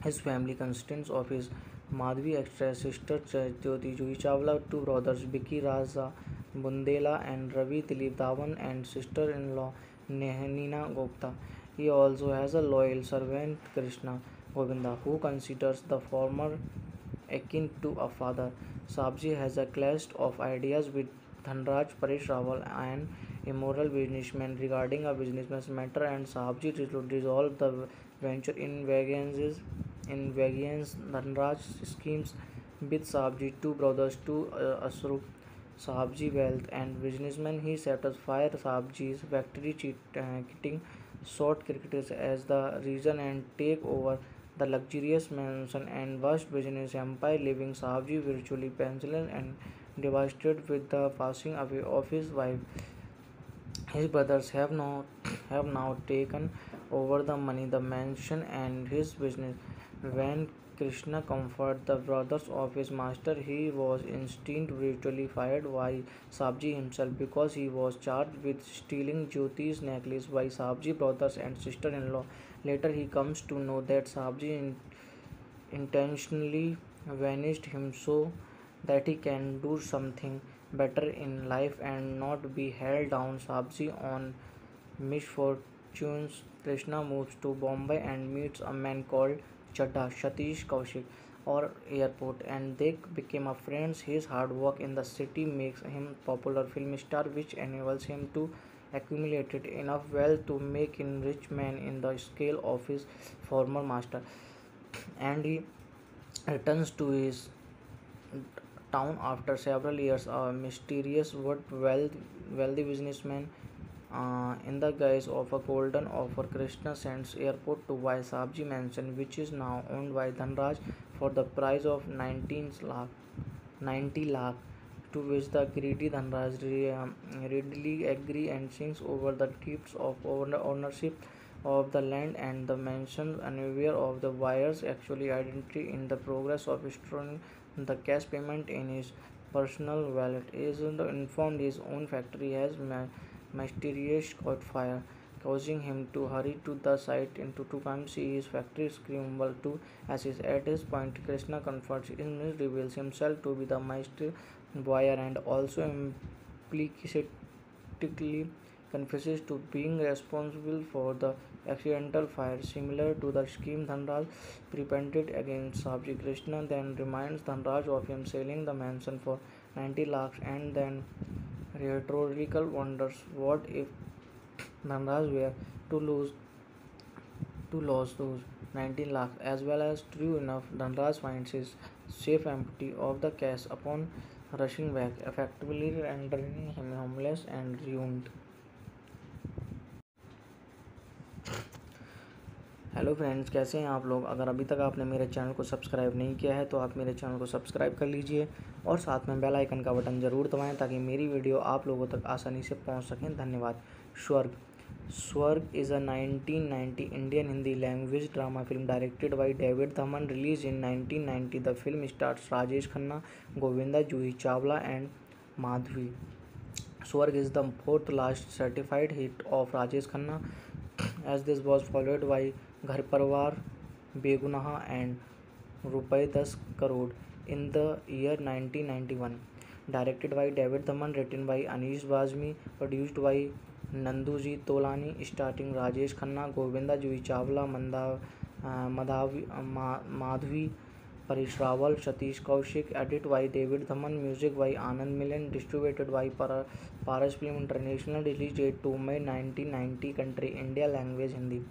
Speaker 1: His family consists of his Madhvi actress sister Jyoti Juhi Chawla, two brothers Vicky Raza Bundela and Ravi Dilip Dhawan, and sister-in-law Nehanina Gupta. He also has a loyal servant Krishna Govinda, who considers the former akin to a father. Sabji has a clash of ideas with Dhanraj Paresh Rawal, an a moral businessman regarding a businessman's matter, and Sahabji resolved the venture in Vagian's Dhanraj schemes with Sahabji two brothers to Asru Sahabji wealth and businessman. He satisfied Sahabji's factory cheating sought cricketers as the reason and take over the luxurious mansion and vast business empire, leaving Sahabji virtually penniless and devastated with the passing away of his wife. His brothers have now taken over the money, the mansion, and his business. When Krishna comforted the brothers of his master, he was instantly brutally fired by Sabji himself because he was charged with stealing Jyoti's necklace by Sabji brothers and sister-in-law. Later, he comes to know that Sabji intentionally vanished him so that he can do something better in life and not be held down. Sabji on misfortunes. Krishna moves to Bombay and meets a man called Chadda Satish Kaushik or airport, and they became a friends. His hard work in the city makes him popular film star, which enables him to accumulate enough wealth to make him rich man in the scale of his former master. And he returns to his town after several years. A mysterious but wealthy businessman, in the guise of a golden offer, Krishna sends airport to buy Sabji mansion, which is now owned by Dhanraj for the price of 90 lakh, to which the greedy Dhanraj readily agree and sings over the gifts of ownership of the land and the mansion, unaware of the buyer's actual identity. In the progress of storing the cash payment in his personal wallet, is informed his own factory has mysteriously caught fire, causing him to hurry to the site and to come see his factory scramble to ashes. At this point, Krishna confronts him, reveals himself to be the master buyer, and also implicitly confesses to being responsible for the accidental fire. Similar to the scheme Dhanraj perpetrated against Sabji, Krishna then reminds Dhanraj of him selling the mansion for 90 lakhs, and then rhetorical wonders what if Dhanraj were to lose those 19 lakhs as well. As true enough, Dhanraj finds his safe empty of the cash upon rushing back, effectively rendering him homeless and ruined. Hello friends, कैसे हैं आप लोग। अगर अभी तक आपने मेरे channel को सब्सक्राइब नहीं किया है तो आप मेरे चैनल को सब्सक्राइब कर लीजिए और साथ में बेल आइकन का बटन ज़रूर दबाएं ताकि मेरी वीडियो आप लोगों तक आसानी से पहुंच सकें। धन्यवाद। Swarg Swarg is a 1990 Indian Hindi language drama film directed by David Dhawan, release in 1990। The film stars Rajesh Khanna, Govinda, Juhi Chawla and Madhavi. Swarg is the fourth last certified hit of Rajesh Khanna, as this was followed by Ghar Parvar, Begunaha and Rupai 10 Crore in the year 1991. Directed by David Dhaman, written by Anish Bazmi, produced by Nanduji Tolani, starring Rajesh Khanna, Govinda, Juhi Chawla, Madhavi, Paresh Rawal, Satish Kaushik. Edit by David Dhaman. Music by Anand Milan. Distributed by Paras Film International. Release date 2 May 1990. Country India. Language Hindi.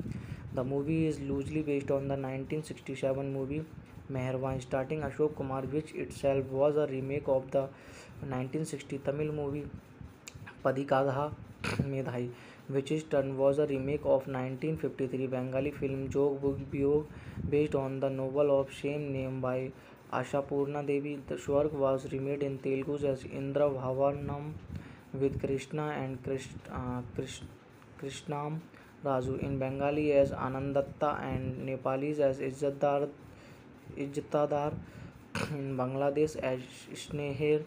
Speaker 1: The movie is loosely based on the 1967 movie Meherwan, starring Ashok Kumar, which itself was a remake of the 1960 Tamil movie Padikadha Medhai, which in turn was a remake of 1953 Bengali film Jog Biyog, based on the novel of same name by Ashapurna Devi. The Swarg was remade in Telugu as Indra Bhavanam with Krishna and Krishnam Raju, in Bengali as Anandatta, and Nepalis as Izzatdar, in Bangladesh as Sneher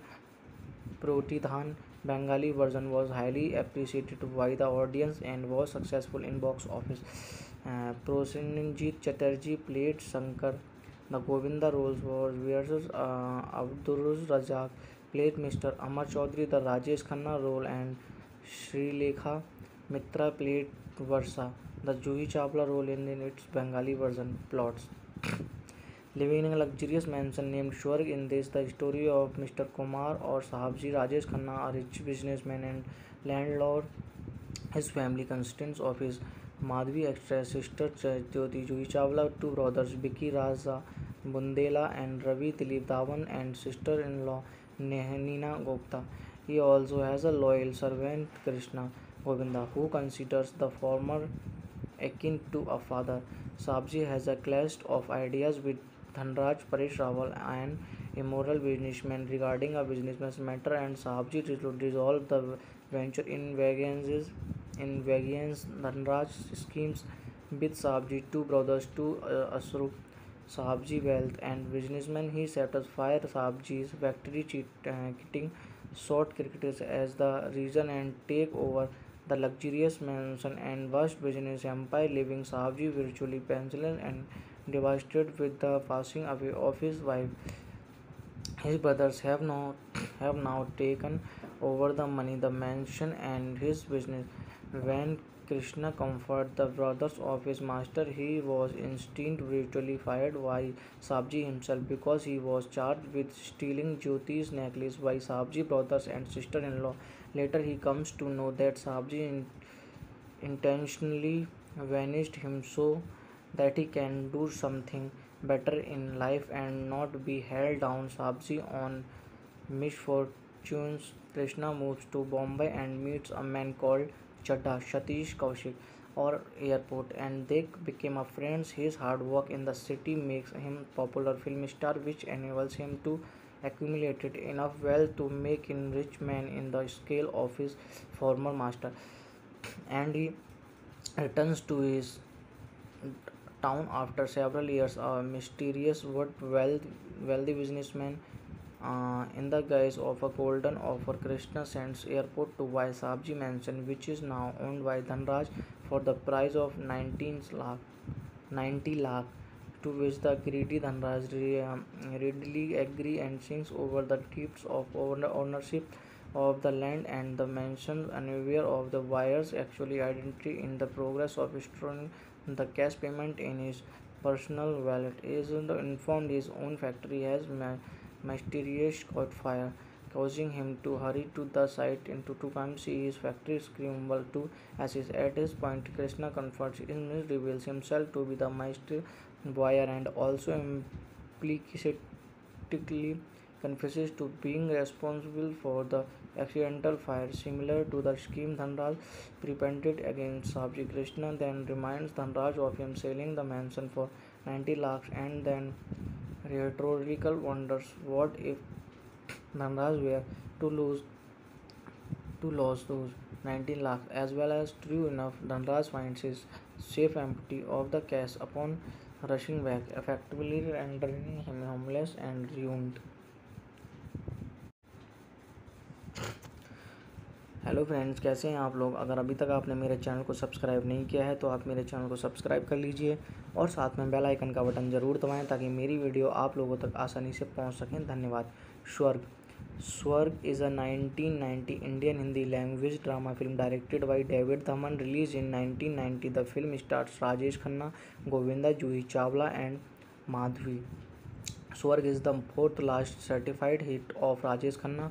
Speaker 1: Protidhan. Bengali version was highly appreciated by the audience and was successful in box office. Prosenjit Chatterjee played Shankar. The Govinda roles was versus Abdul Razak played Mr. Amar Chaudhary the Rajesh Khanna role, and Srilekha Mitra played Varsa, the Juhi Chawla role in its Bengali version. Plots. living in a luxurious mansion named Swarg. In this, the story of Mr. Kumar or Sahabji Rajesh Khanna, a rich businessman and landlord. His family consists of his Madhvi extra sister Jyoti Juhi Chawla, two brothers Vicky Raza Bundela and Ravi Dilip Dhawan, and sister-in-law Neena Gupta. He also has a loyal servant Krishna Govinda, who considers the former akin to a father. Sabji has a clash of ideas with Dhanraj Paresh Rawal, an immoral businessman, regarding a businessman's matter, and Sabji resolve the venture in Vagian's Dhanraj schemes with Sabji, two brothers, to Asru Sabji wealth and businessman. He sets fire Sabji's factory, cheating short cricketers as the reason, and take over the luxurious mansion and vast business empire, leaving Sabji virtually penniless and devastated with the passing away of his wife. His brothers have now taken over the money, the mansion, and his business. When Krishna comforted the brothers of his master, he was instantly brutally fired by Sabji himself because he was charged with stealing Jyoti's necklace by Sabji brothers and sister-in-law. Later, he comes to know that Sabji intentionally vanished him so that he can do something better in life and not be held down. Sabji on misfortunes. Krishna moves to Bombay and meets a man called Chadda Satish Kaushik or airport, and they became a friends. His hard work in the city makes him popular film star, which enables him to accumulate enough wealth to make him rich man in the scale of his former master. And he returns to his town after several years. A mysterious but wealthy businessman, in the guise of a golden offer, Krishna sends airport to buy Sabji mansion, which is now owned by Dhanraj, for the price of 90 lakh, to which the greedy Dhanraj readily agree and sings over the deeds of ownership of the land and the mansion, unaware of the buyer's actual identity. In the progress of storing the cash payment in his personal wallet, is informed his own factory has mysterious caught fire, causing him to hurry to the site and to come see his factory scramble to ashes. At this point, Krishna confronts him, reveals himself to be the master buyer, and also implicitly confesses to being responsible for the accidental fire. Similar to the scheme Dhanraj prepared against Sabji, Krishna then reminds Dhanraj of him selling the mansion for 90 lakhs, and then rhetorical wonders what if Dhanraj were to lose those 19 lakhs as well. As true enough, Dhanraj finds his safe empty of the cash upon rushing back, effectively rendering him homeless and ruined. Hello friends, कैसे हैं आप लोग। अगर अभी तक आपने मेरे channel को सब्सक्राइब नहीं किया है तो आप मेरे चैनल को सब्सक्राइब कर लीजिए और साथ में बेल आइकन का बटन ज़रूर दबाएं ताकि मेरी वीडियो आप लोगों तक आसानी से पहुंच सकें। धन्यवाद। Swarg Swarg is a 1990 Indian Hindi language drama film directed by David Dhawan, release in 1990। The film stars Rajesh Khanna, Govinda, Juhi Chawla and Madhavi. Swarg is the fourth last certified hit of Rajesh Khanna,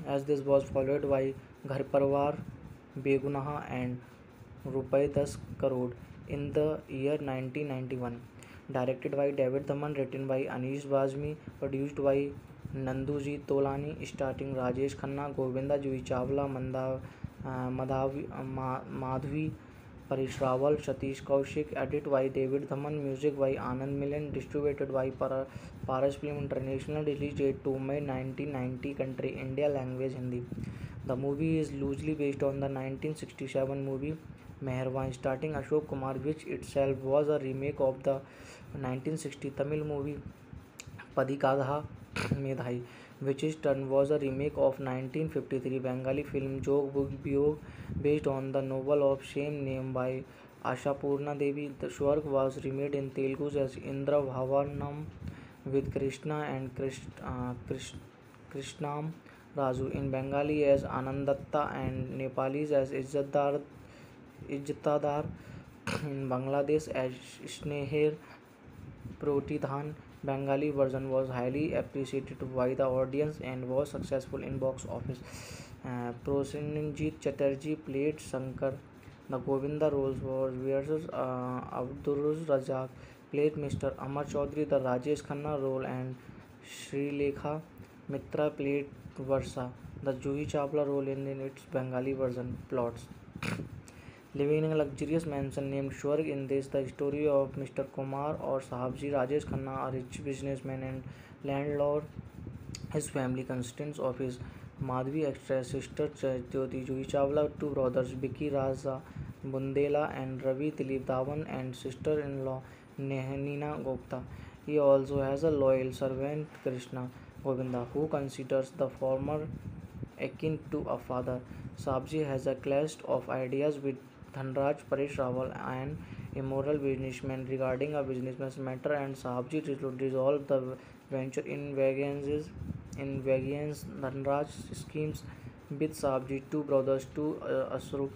Speaker 1: as this was followed by Ghar Parwar, Begunaha and Rupai 10 Crore in the year 1991. Directed by David Dhaman, written by Anish Bazmi, produced by Nanduji Tolani, starring Rajesh Khanna, Govinda, Juhi Chawla, Madhavi, Paresh Rawal, Satish Kaushik. Edited by David Dhaman. Music by Anand Milan. Distributed by Paras Film International. Release date to May 1990. Country India. Language Hindi. The movie is loosely based on the 1967 movie Meherwan, starring Ashok Kumar, which itself was a remake of the 1960 Tamil movie Padikadha Medhai, which in turn was a remake of 1953 Bengali film Jog Biyog, based on the novel of same name by Ashapurna Devi. The Swarg was remade in Telugu as Indra Bhavanam with Krishna and Krishnam Raju, in Bengali as Anandatta, and Nepalis as Izzatdar, in Bangladesh as Sneher Protidhan, Bengali version was highly appreciated by the audience and was successful in box office. Prosenjit Chatterjee played Shankar. The Govinda roles was versus Abdul Razak played Mr. Amar Chaudhary the Rajesh Khanna role, and Srilekha Mitra played Varsa, the Juhi Chawla role in its Bengali version. Plots: living in a luxurious mansion named Swarg. In this, the story of Mr. Kumar or Sahabji Rajesh Khanna, a rich businessman and landlord. His family consists of his Madhvi extra sister Jyoti Juhi Chawla, two brothers Vicky Raza Bundela and Ravi Dilip Dhawan, and sister-in-law Nehanina Gupta. He also has a loyal servant Krishna Govinda, who considers the former akin to a father. Sabji has a clash of ideas with Dhanraj Paresh Rawal, an immoral businessman, regarding a businessman's matter, and Sabji resolve the venture in variance Dhanraj schemes with Sabji two brothers to Asru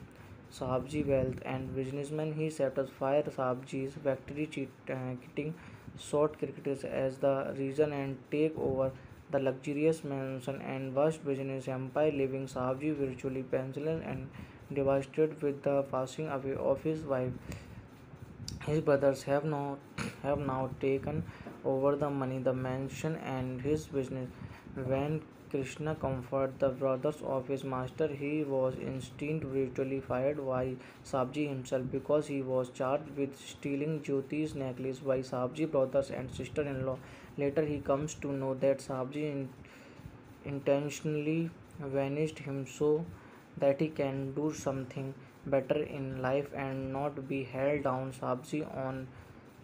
Speaker 1: Sabji wealth and businessman. He sets fire Sabji's factory, cheating short cricketers as the reason, and take over the luxurious mansion and vast business empire, leaving Sabji virtually penniless and devastated with the passing away of his wife. His brothers have now taken over the money, the mansion, and his business. When Krishna comforted the brothers of his master, he was instantly brutally fired by Sabji himself because he was charged with stealing Jyoti's necklace by Sabji brothers and sister-in-law. Later, he comes to know that Sabji intentionally vanished him so that he can do something better in life and not be held down. Sabji on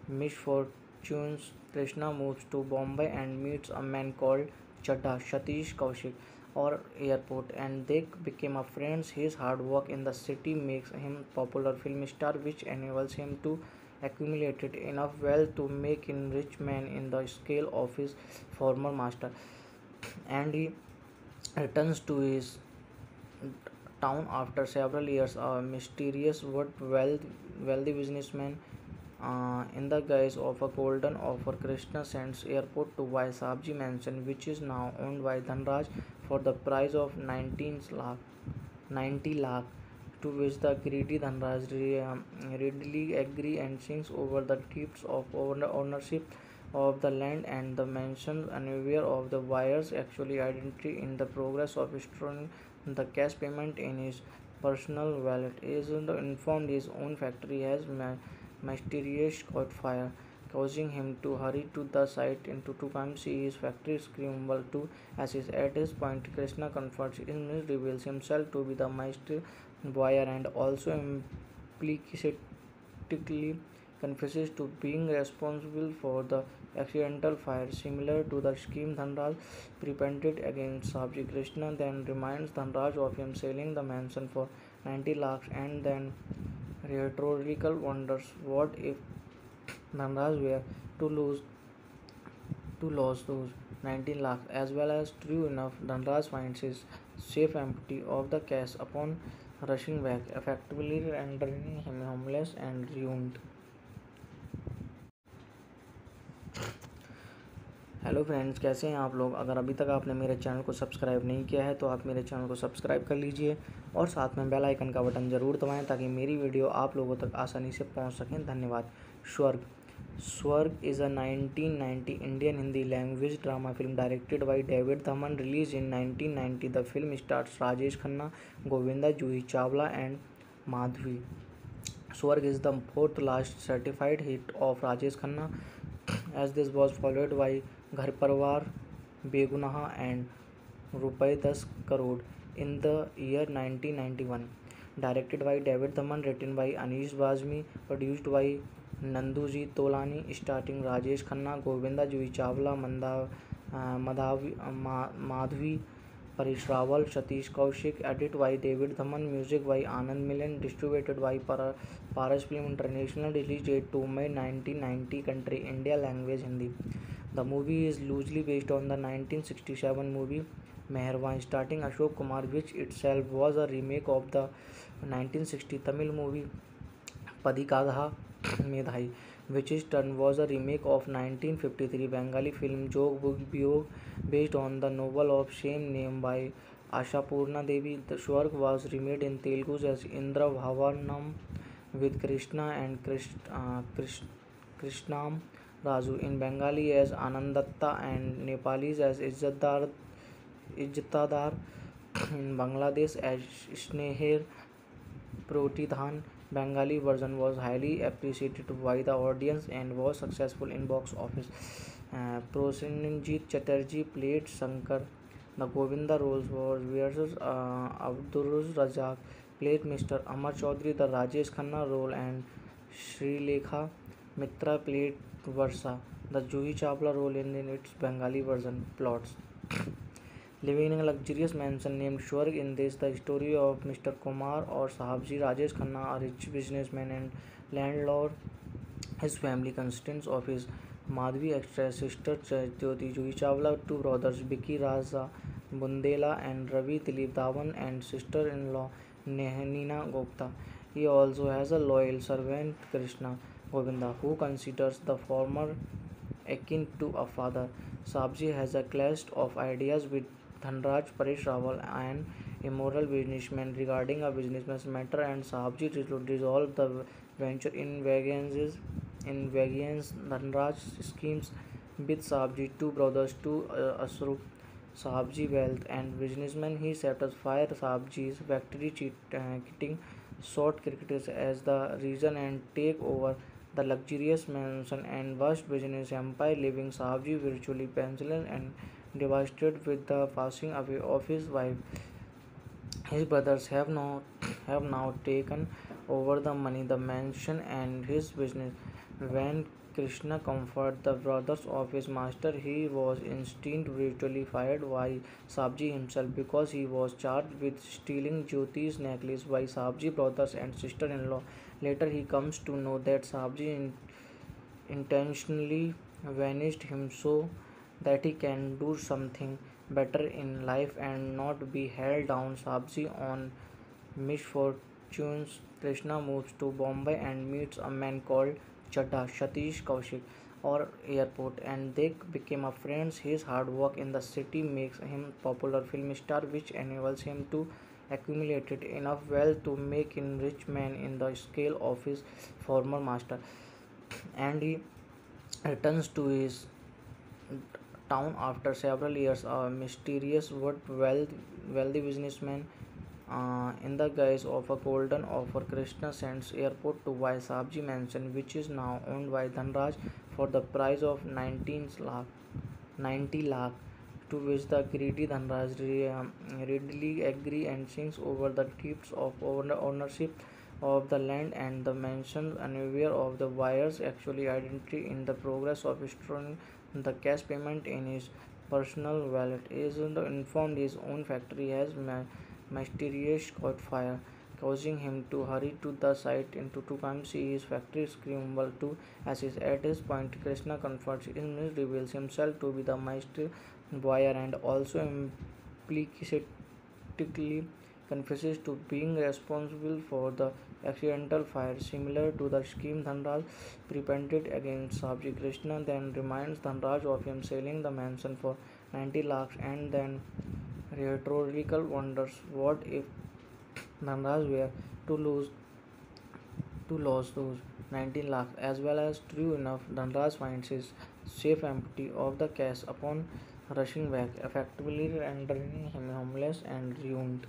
Speaker 1: misfortunes. Krishna moves to Bombay and meets a man called Chadda Satish Kaushik or airport, and they became a friends. His hard work in the city makes him popular film star, which enables him to accumulate enough wealth to make him rich man in the scale of his former master. And he returns to his town after several years. A mysterious but wealthy businessman, in the guise of a golden offer, Krishna sends airport to buy Sabji mansion, which is now owned by Dhanraj for the price of 90 lakh, to which the greedy Dhanraj readily agree and sings over the deeds of ownership of the land and the mansion, unaware of the buyer's actual identity. In the progress of storing the cash payment in his personal wallet, is informed his own factory has mysterious caught fire, causing him to hurry to the site and to come see his factory scramble to ashes. At this point, Krishna confronts him, reveals himself to be the master buyer, and also implicitly confesses to being responsible for the accidental fire. Similar to the scheme Dhanraj prepared against Sabji, Krishna then reminds Dhanraj of him selling the mansion for 90 lakhs, and then rhetorical wonders what if Dhanraj were to lose those 19 lakhs as well. As true enough, Dhanraj finds his safe empty of the cash upon rushing back, effectively rendering him homeless and ruined. Hello friends, कैसे हैं आप लोग। अगर अभी तक आपने मेरे channel को सब्सक्राइब नहीं किया है तो आप मेरे चैनल को सब्सक्राइब कर लीजिए और साथ में बेल आइकन का बटन ज़रूर दबाएं ताकि मेरी वीडियो आप लोगों तक आसानी से पहुंच सकें। धन्यवाद। Swarg Swarg is a 1990 Indian Hindi language drama film directed by David Dhawan, release in 1990। The film stars Rajesh Khanna, Govinda, Juhi Chawla and Madhavi. Swarg is the fourth last certified hit of Rajesh Khanna, as this was followed by Ghar Parwar, Begunaha and Rupai 10 Crore in the year 1991. Directed by David Dhaman, written by Anish Bazmi, produced by Nanduji Tolani, starring Rajesh Khanna, Govinda, Juhi Chawla, Madhvi, Paresh Rawal, Satish Kaushik. Edited by David Dhaman. Music by Anand Milan. Distributed by Paras Film International. Release date 2 May 1990. Country India. Language Hindi. The movie is loosely based on the 1967 movie Meherwan, starring Ashok Kumar, which itself was a remake of the 1960 Tamil movie Padikadha. Medhai, which is turned was a remake of 1953 Bengali film Jog Biyog based on the novel of same name by Ashapurna Devi. The Swarg was remade in Telugu as Indra Bhavanam with Krishna and Krishnam Raju, in Bengali as Anandatta and Nepalis as Izzatadar, in Bangladesh as Sneher Protidhan. Bengali version was highly appreciated by the audience and was successful in box office. Prosenjit Chatterjee played Shankar. The Govinda roles was versus Abdul Razak played Mr. Amar Chaudhary the Rajesh Khanna role, and Srilekha Mitra played Varsa, the Juhi Chawla role in its Bengali version. Plots: living in a luxurious mansion named Swarg. In this, the story of Mr. Kumar or Sahabji Rajesh Khanna, a rich businessman and landlord. His family consists of his Madhvi actress sister Jyoti Juhi Chawla, two brothers Vicky Raza Bundela and Ravi Dilip Dhawan, and sister-in-law Nehanina Gupta. He also has a loyal servant Krishna Govinda, who considers the former akin to a father. Sabji has a clash of ideas with Dhanraj Paresh Rawal, an immoral businessman, regarding a businessman's matter, and Sabji resolve the venture in variance Dhanraj schemes with Sabji, two brothers to Asru Sabji wealth and businessman. He sets fire Sabji's factory, cheating short cricketers as the reason, and take over the luxurious mansion and vast business empire, leaving Sabji virtually penniless and devastated with the passing away of his wife. His brothers have now taken over the money, the mansion, and his business. When Krishna comforted the brothers of his master, he was instantly brutally fired by Sabji himself because he was charged with stealing Jyoti's necklace by Sabji brothers and sister-in-law. Later, he comes to know that Sabji intentionally vanished him so that he can do something better in life and not be held down. Sabji on misfortunes. Krishna moves to Bombay and meets a man called Chadda Satish Kaushik or airport, and they became a friends. His hard work in the city makes him popular film star, which enables him to accumulate enough wealth to make him rich man in the scale of his former master. And he returns to his town after several years. A mysterious but wealthy businessman, in the guise of a golden offer, Krishna sends airport to buy Sabji mansion, which is now owned by Dhanraj for the price of 90 lakh, to which the greedy Dhanraj readily agree and sings over the deeds of ownership of the land and the mansion, unaware of the buyer's actual identity. In the progress of storing the cash payment in his personal wallet, is informed his own factory has mysterious caught fire, causing him to hurry to the site and to come see his factory scramble to ashes. At this point, Krishna confronts him, reveals himself to be the master buyer, and also implicitly confesses to being responsible for the accidental fire. Similar to the scheme Dhanraj repented against Sabji, Krishna then reminds Dhanraj of him selling the mansion for 90 lakhs, and then rhetorical wonders what if Dhanraj were to lose those 19 lakhs as well. As true enough, Dhanraj finds his safe empty of the cash upon rushing back, effectively rendering him homeless and ruined.